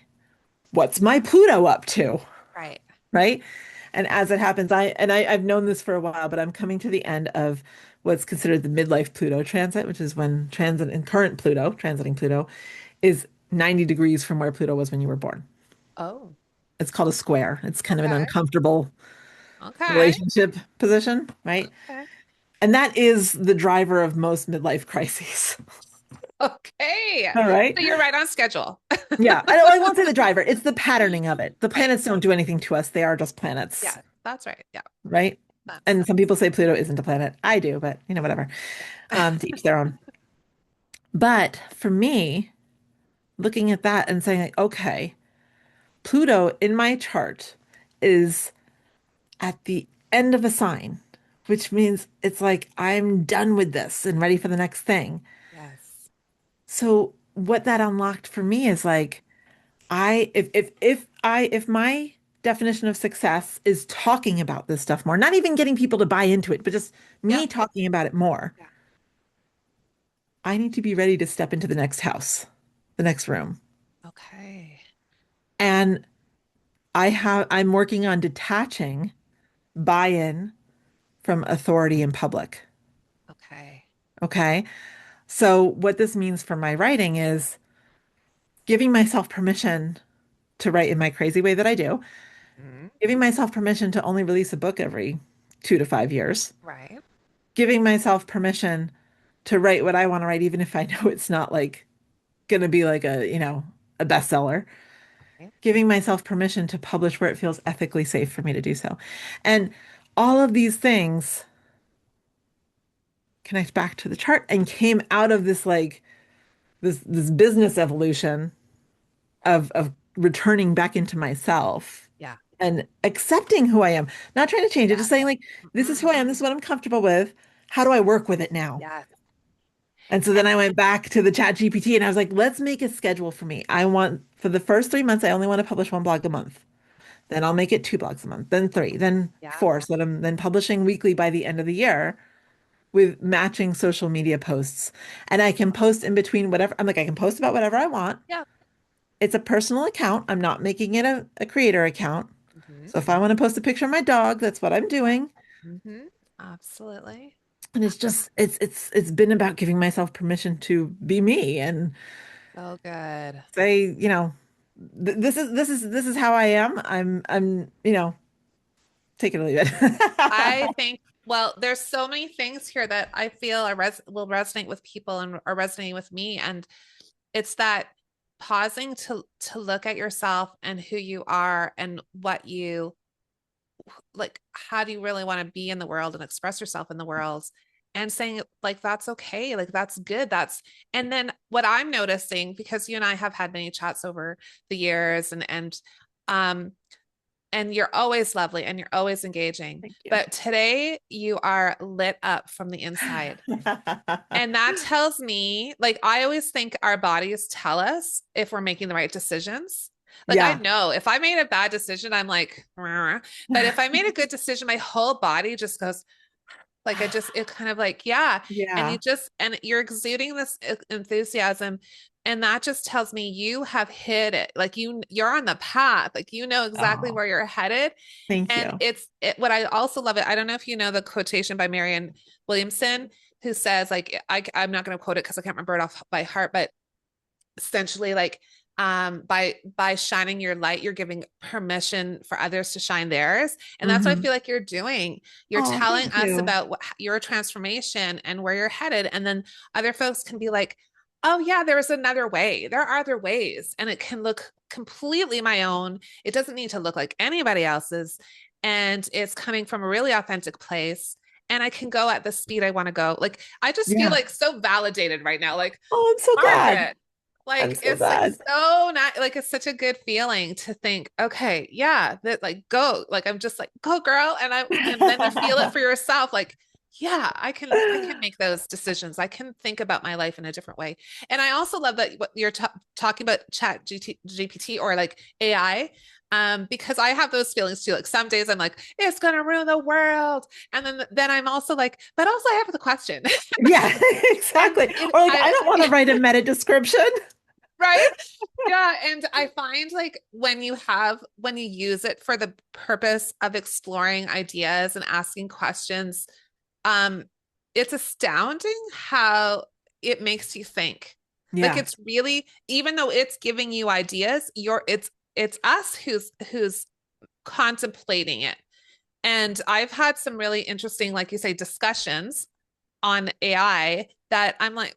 what's my Pluto up to? Right. Right. And as it happens, I've known this for a while, but I'm coming to the end of what's considered the midlife Pluto transit, which is when transit in current Pluto, transiting Pluto, is 90 degrees from where Pluto was when you were born. Oh. It's called a square. It's kind of an Okay. uncomfortable Okay. relationship position, right? Okay. And that is the driver of most midlife crises. Okay. All right. So you're right on schedule. Yeah. I won't say the driver. It's the patterning of it. The Right. planets don't do anything to us. They are just planets, Yeah. That's right. Yeah. right? That's And some people say Pluto isn't a planet. I do, but whatever. yeah. To each their own. But for me, looking at that and saying, like, okay, Pluto in my chart is at the end of a sign, which means it's like I'm done with this and ready for the next thing. Yes. So what that unlocked for me is like I if my definition of success is talking about this stuff more, not even getting people to buy into it, but just Yeah. me talking about it more, Yeah. I need to be ready to step into the next house, the next room. Okay. And I'm working on detaching buy-in from authority in public. Okay. Okay. So what this means for my writing is giving myself permission to write in my crazy way that I do, Mhm. giving myself permission to only release a book every 2 to 5 years, Right. giving myself permission to write what I want to write, even if I know it's not like gonna be like a bestseller, Right. giving myself permission to publish where it feels ethically safe for me to do so. And all of these things connect back to the chart and came out of this like this business evolution of returning back into myself Yeah. and accepting who I am, not trying to change it, Yeah. just saying like, this is who I Mm-mm. am, this is what I'm comfortable with. How do I work with it now? Yes. And so then And I went back to the chat GPT and I was like, let's make a schedule for me. I want for the first 3 months, I only want to publish one blog a month. Then I'll make it 2 blogs a month, then three, then yeah. four, so that I'm then publishing weekly by the end of the year with matching social media posts. And I can post in between whatever. I'm like, I can post about whatever I want. Yeah. It's a personal account. I'm not making it a creator account. Hmm. So if I want to post a picture of my dog, that's what I'm doing. Hmm. Absolutely. And it's just it's been about giving myself permission to be me and So good. say, this is how I am. I'm, take it or leave I it. think, well, there's so many things here that I feel will resonate with people and are resonating with me. And it's that pausing to look at yourself and who you are and what you like, how do you really want to be in the world and express yourself in the world, and saying like that's okay, like that's good, that's and then what I'm noticing, because you and I have had many chats over the years, and and you're always lovely and you're always engaging. Thank you. But today you are lit up from the inside. And that tells me, like, I always think our bodies tell us if we're making the right decisions. Like, I Yeah. know if I made a bad decision, I'm like, "Rah." But if I made a good decision, my whole body just goes, like, it kind of like, yeah. And Yeah. and you're exuding this enthusiasm. And that just tells me you have hit it. Like, you're on the path. Like, you know exactly Oh, where you're headed. thank And you. what I also love it. I don't know if you know the quotation by Marianne Williamson, who says, like, I'm not going to quote it because I can't remember it off by heart, but essentially, like, by shining your light, you're giving permission for others to shine theirs. And that's what I Hmm. feel like you're doing. You're Oh, telling thank us you. about your transformation and where you're headed. And then other folks can be like, oh yeah, there's another way. There are other ways. And it can look completely my own. It doesn't need to look like anybody else's. And it's coming from a really authentic place. And I can go at the speed I want to go. Like, I just feel Yeah. like so validated right now. Like, Oh, I'm so glad. Margaret, I'm like, so it's like glad. so not like, it's such a good feeling to think, okay, yeah, that, like, go, like, I'm just like, go girl. And then you feel it for yourself. Like, yeah, I can make those decisions. I can think about my life in a different way. And I also love that what you're talking about GPT or like AI. Because I have those feelings too. Like, some days I'm like, it's gonna ruin the world. And then I'm also like, but also I have the question. Yeah, And exactly. Or like, I don't want to write a meta description. right? Yeah. And I find, like, when you use it for the purpose of exploring ideas and asking questions, um, it's astounding how it makes you think. Like, Yeah. it's really, even though it's giving you ideas, it's us who's contemplating it. And I've had some really interesting, like you say, discussions on AI that I'm like,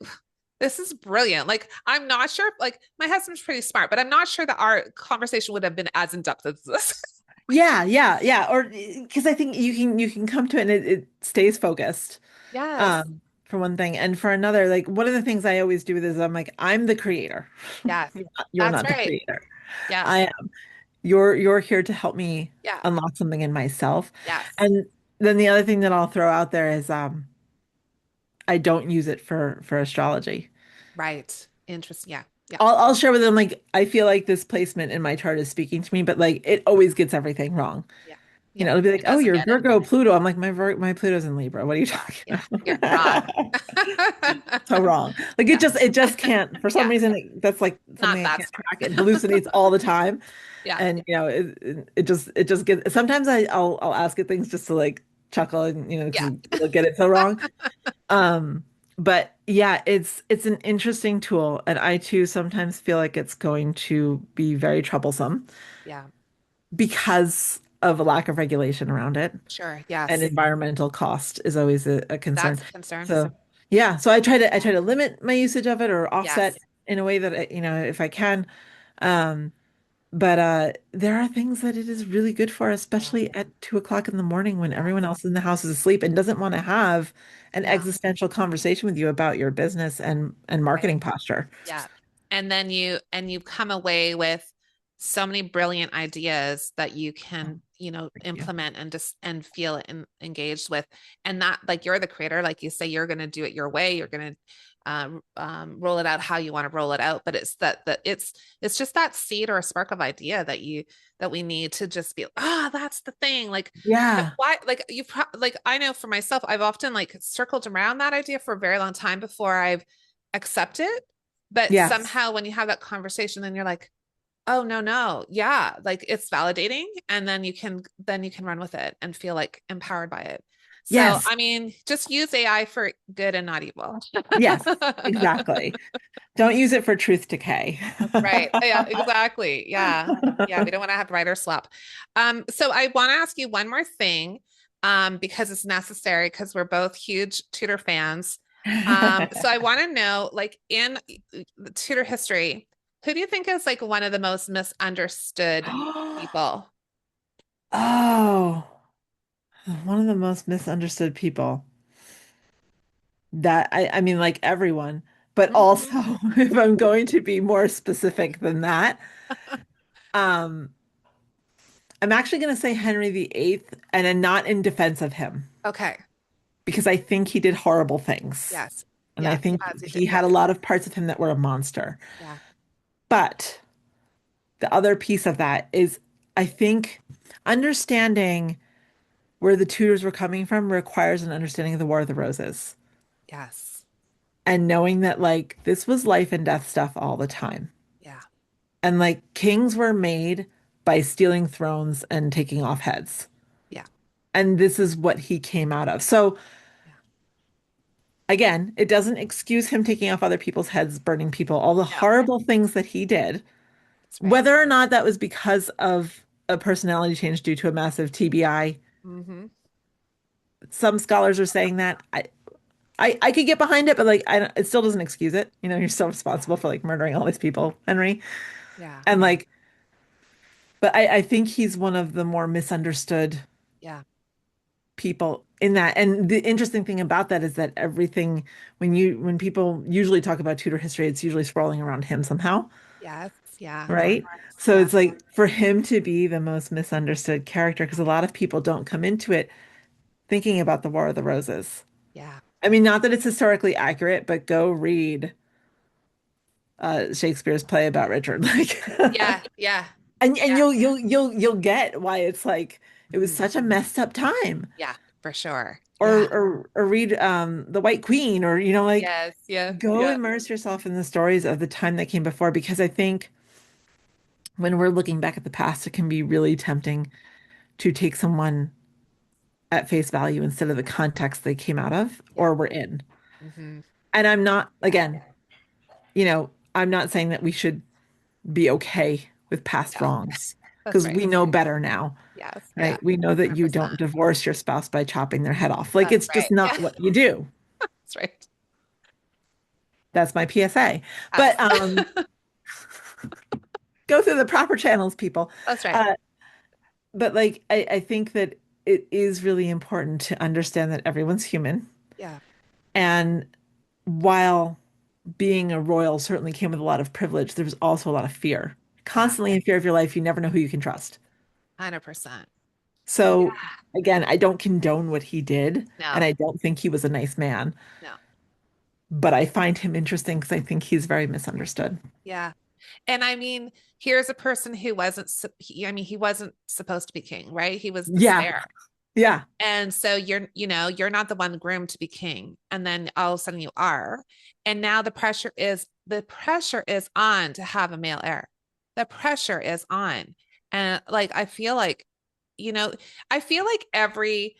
this is brilliant. Like, I'm not sure, like, my husband's pretty smart, but I'm not sure that our conversation would have been as in depth as this. Yeah, yeah, yeah. Or because I think you can come to it and it stays focused. Yes. For one thing. And for another, like one of the things I always do with is I'm like, I'm the creator. Yes. You're That's not the right. creator. Yes. I am. You're here to help me Yeah. unlock something in myself. Yes. And then the other thing that I'll throw out there is I don't use it for astrology. Right. Interesting. Yeah. Yeah. I'll share with them like I feel like this placement in my chart is speaking to me, but like it always gets everything wrong. Yeah. You Yeah. know, it'll be like, It oh, doesn't you're get it. Virgo, Pluto. I'm like, my Pluto's in Libra. What are you Yeah. talking Yeah. You're wrong. about? So wrong. Like Yeah. it just can't for some Yeah. reason that's like Not something I that can't smart. track. It hallucinates all the time. Yeah. And it just gets sometimes I'll ask it things just to like chuckle and Yeah. because it'll get it so wrong. Um but yeah, it's an interesting tool and I too sometimes feel like it's going to be very troublesome Yeah. because of a lack of regulation around it. Sure. And Yes. environmental cost is always a concern. That's a concern. So yeah, so I try to limit my usage of it or offset Yes. in a way that if I can. Um, but there are things that it is really good for, Yeah. especially at 2 o'clock in the morning when Yeah. everyone else in the house is asleep and doesn't want to have an Yeah. existential conversation with you about your business and marketing Right. posture. Yeah. And then you come away with so many brilliant ideas that you Oh, can, thank you. implement and just and feel engaged with. And that, like, you're the creator, like you say, you're going to do it your way. You're going to roll it out how you want to roll it out. But it's that it's just that seed or a spark of idea that we need to just be, that's the thing. Like, Yeah. why, like, like, I know for myself, I've often, like, circled around that idea for a very long time before I've accepted. But Yes. somehow when you have that conversation, then you're like, oh no, no, yeah, like, it's validating. And then you can run with it and feel like empowered by it. So Yes. I mean, just use AI for good and not evil. Yes. Exactly. Don't use it for truth decay. Right. Yeah, exactly. Yeah. Yeah. We don't want to have writer slop. So I want to ask you one more thing, because it's necessary because we're both huge Tudor fans. So I want to know, like, in the Tudor history, who do you think is, like, one of the most misunderstood people? Oh, one of the most misunderstood people that I mean, like everyone, but also Mhm. if I'm going to be more specific than that, um, I'm actually going to say Henry VIII, and then not in defense of him, Okay. because I think he did horrible things. Yes. And I Yeah. think As you did. he Yeah. had a lot of parts of him that were a monster. Yeah. But the other piece of that is, I think, understanding where the Tudors were coming from requires an understanding of the War of the Roses. Yes. And knowing that, like, this was life and death stuff all the time. Yeah. And, like, kings were made by stealing thrones and taking off heads. Yeah. And this is what he came out of. So, Yeah. again, it doesn't excuse him taking off other people's heads, burning people, all the No, horrible things that he did. that's right. Whether or not that was because of a personality change due to a massive TBI, Mm-hmm. some scholars are saying that. I could get behind it, but like it still doesn't excuse it. You know, you're still responsible for like murdering all these people, Henry. Yeah. And like, but I think he's one of the more misunderstood Yeah. people in that. And the interesting thing about that is that everything when people usually talk about Tudor history, it's usually swirling around him somehow, Yes. Yeah. right? So Yeah. it's like for him to be the most misunderstood character, because a lot of people don't come into it thinking about the War of the Roses. Yeah. I mean, not that it's historically accurate, but go read Shakespeare's play about Richard. Like Yeah. Yeah. and Yeah. you'll get why it's like it was Mhm. such a messed up time. Yeah. For sure. Or Yeah. or read The White Queen, or like Yes. Yeah. go Yeah. immerse yourself in the stories of the time that came before, because I think when we're looking back at the past, it can be really tempting to take someone at face value instead of the context they came out of Yeah. or were in. Mm-hmm. And I'm not, again, I'm not saying that we should be okay with past No, wrongs, that's because right. we know better now, Yes. Yeah. right? We know that you 100%. don't divorce your spouse by chopping their head off. Like That's it's just right. Yeah. not what you do. That's right. That's my PSA. But Yes. go through the proper channels, people. That's right. Uh, but like I think that it is really important to understand that everyone's human. Yeah. And while being a royal certainly came with a lot of privilege, there's also a lot of fear. Yeah. Constantly in fear of your life, you never know who you can trust. 100%. Yeah. So again, I don't condone what he did, and No. I don't think he was a nice man, No. but I find him interesting because I think he's very misunderstood. Yeah. And I mean, here's a person who wasn't, I mean, he wasn't supposed to be king, right? He was the Yeah, spare. yeah, And so you're not the one groomed to be king. And then all of a sudden you are. And now the pressure is on to have a male heir. The pressure is on. And like, you know, I feel like every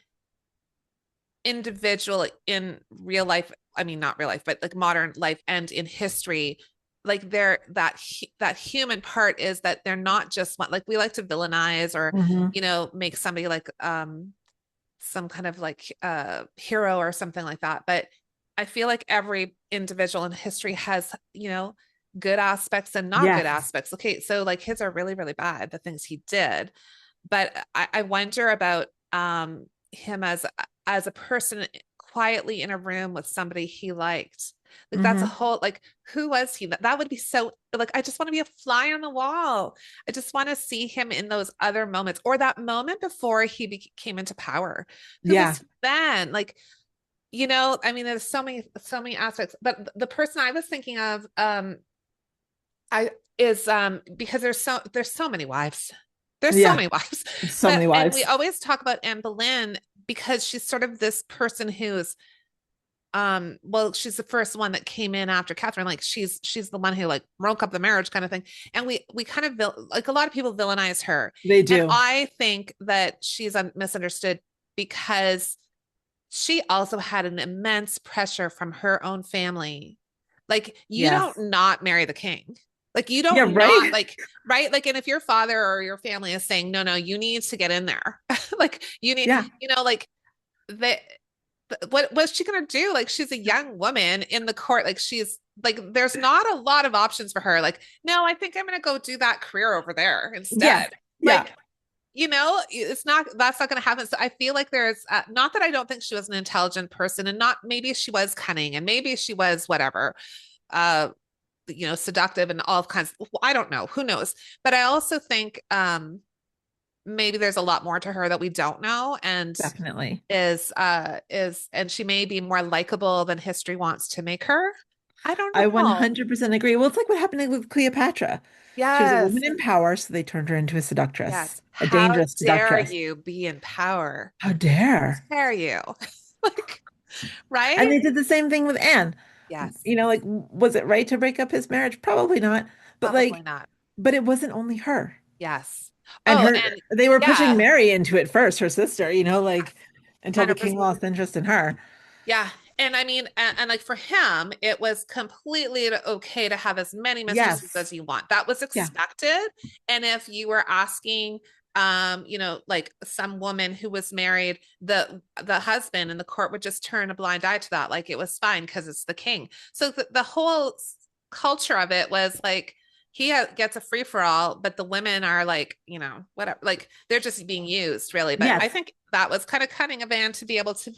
individual in real life, I mean, not real life, but like modern life and in history, like that human part is that they're not just one, like we like to villainize or, hmm make somebody like, some kind of like hero or something like that. But I feel like every individual in history has, good aspects and not good yes, aspects. Okay, so like his are really, really bad, the things he did. But I wonder about him as a person quietly in a room with somebody he liked. Like that's a hmm whole like who was he? That would be so like I just want to be a fly on the wall. I just want to see him in those other moments or that moment before he came into power. Who yeah, was then? Like, I mean, there's so many aspects. But the person I was thinking of, I is because there's so many wives. There's so yeah. many wives. So But many and we wives. always talk about Anne Boleyn because she's sort of this person who's well, she's the first one that came in after Catherine. Like she's the one who like broke up the marriage kind of thing. And we kind of like a lot of people villainize her. They And do. I think that she's misunderstood because she also had an immense pressure from her own family. Like you don't Yes. not marry the king. Like you Yeah, don't not right? like right like and if your father or your family is saying no you need to get in there. Like you need Yeah. like that what was she gonna do? Like she's a young woman in the court. Like she's like there's not a lot of options for her. Like, no, I think I'm gonna go do that career over there Yes. instead. Yeah. Like, that's not gonna happen. So I feel like there's not that I don't think she was an intelligent person and not maybe she was cunning and maybe she was whatever, uh, seductive and all kinds. I don't know. Who knows? But I also think maybe there's a lot more to her that we don't know, and Definitely. and she may be more likable than history wants to make her. I don't I know. 100% agree. Well, it's like what happened with Cleopatra. She was a Yes. woman in power, so they turned her into a seductress, Yes. a How dangerous dare seductress. you be in power? How dare? Dare you? Like, And right? they did the same thing with Anne. Yes. You know, like, was it right to break up his marriage? Probably not. But Probably like, not. but it wasn't only her. Yes. And Oh, her, and they were pushing yeah, Mary into it first, her sister, you know, like until the king 100%. lost interest in her. Yeah. And I mean, and like for him, it was completely okay to have as many mistresses Yes. as you want. That was Yeah. expected. And if you were asking, like some woman who was married, the husband and the court would just turn a blind eye to that. Like it was fine because it's the king. So the whole culture of it was like, gets a free for all, but the women are like, whatever, like they're just being used really. But I Yes. think that was kind of cutting a band to be able to,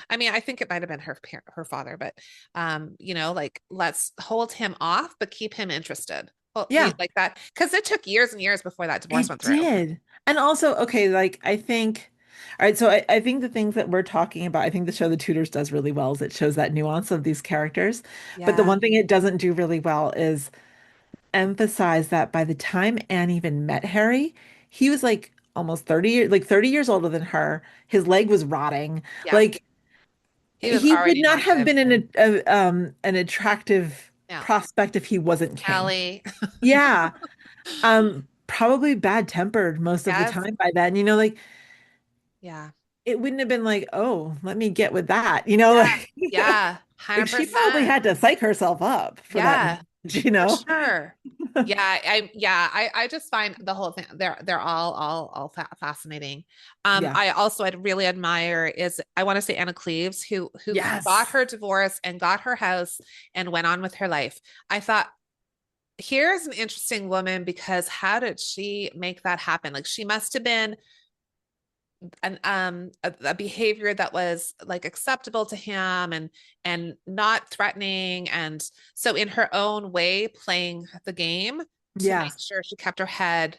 I mean, I think it might have been her father, but like let's hold him off, but keep him interested. Well, Yeah. like that, because it took years and years before that divorce It went through. did. And also, okay, like I think, all right, so I think the things that we're talking about, I think the show The Tudors does really well is it shows that nuance of these characters. But the Yeah, one thing it doesn't do really well is emphasize that by the time Anne even met Harry, he was like almost 30 years, like 30 years older than her. His leg was rotting. yeah, Like he was he would already not not have good. been an attractive Yeah, prospect if he wasn't king. Ellie. Yeah. Probably bad tempered most of the Yes, time by then. You know, like yeah, it wouldn't have been like, oh, let me get with that. yeah, Like yeah, like she probably 100%. had to psych herself up for that Yeah, marriage, you for know? sure. I just find the whole thing, they're all fascinating. Yeah. I also I'd really admire is, I want to say, Anna Cleves, who got Yes. her divorce and got her house and went on with her life. I thought, here's an interesting woman, because how did she make that happen? Like she must have been a behavior that was like acceptable to him, and not threatening, and so in her own way playing the game to Yeah. make sure she kept her head,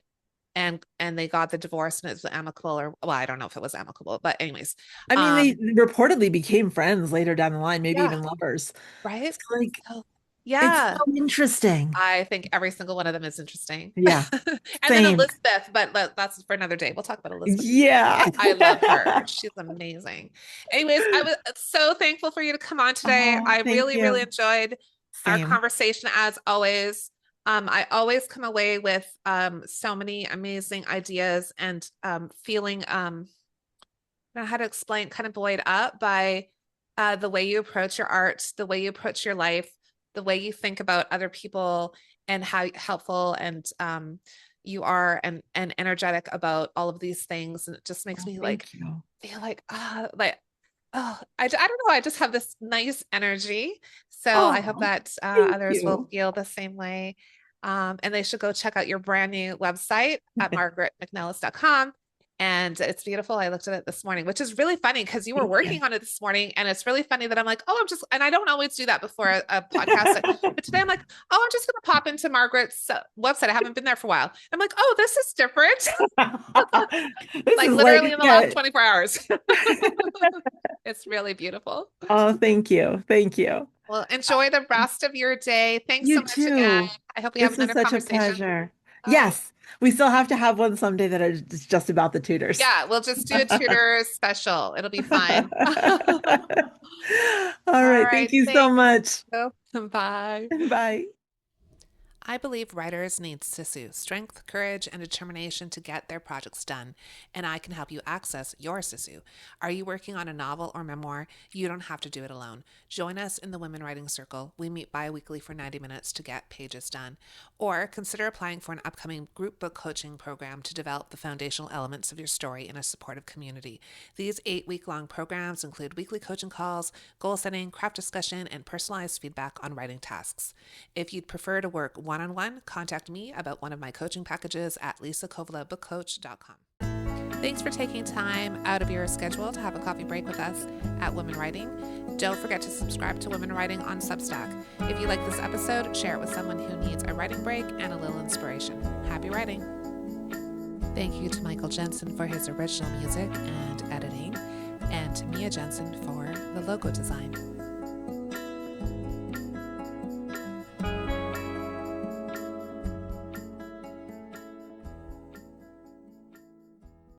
and they got the divorce, and it was amicable, or well, I don't know if it was amicable, but anyways. I mean, they um reportedly became friends later down the line, maybe yeah, even lovers. right. So like So it's yeah, so interesting. I think every single one of them is interesting. Yeah. And then Same. Elizabeth, but that's for another day. We'll talk about Elizabeth. Yeah. I love her. She's amazing. Anyways, I was so thankful for you to come on today. Oh, I thank really, really you. enjoyed our Same. conversation as always. I always come away with so many amazing ideas, and feeling I don't know how to explain, kind of buoyed up by the way you approach your art, the way you approach your life, the way you think about other people, and how helpful and you are, and energetic about all of these things. And it just makes Oh, me like thank you. feel like oh, I don't know. I just have this nice energy. So I hope Oh, that thank others will you. feel the same way. And they should go check out your brand new website at margaretmcnellis.com. And it's beautiful. I looked at it this morning, which is really funny because you were Thank you. working on it this morning. And it's really funny that I'm like, oh, and I don't always do that before a podcast. But today I'm like, oh, I'm just going to pop into Margaret's website. I haven't been there for a while. I'm like, oh, this is different. This Like is literally like, in the last yeah. 24 hours. It's really beautiful. Oh, thank you. Thank you. Well, enjoy the rest of your day. Thanks so You much again. too. I hope we have This was another such a conversation. pleasure. All right. Yes, we still have to have one someday that is just about the tutors. Yeah, we'll just do a tutor special. It'll be fine. All All right. right. Thank you so Thank much. you. Bye. Bye. I believe writers need Sisu, strength, courage, and determination to get their projects done, and I can help you access your Sisu. Are you working on a novel or memoir? You don't have to do it alone. Join us in the Women Writing Circle. We meet bi-weekly for 90 minutes to get pages done. Or consider applying for an upcoming group book coaching program to develop the foundational elements of your story in a supportive community. These 8-week-long programs include weekly coaching calls, goal setting, craft discussion, and personalized feedback on writing tasks. If you'd prefer to work one-on-one, contact me about one of my coaching packages at lisakovala.bookcoach.com. Thanks for taking time out of your schedule to have a coffee break with us at Women Writing. Don't forget to subscribe to Women Writing on Substack. If you like this episode, share it with someone who needs a writing break and a little inspiration. Happy writing! Thank you to Michael Jensen for his original music and editing, and to Mia Jensen for the logo design.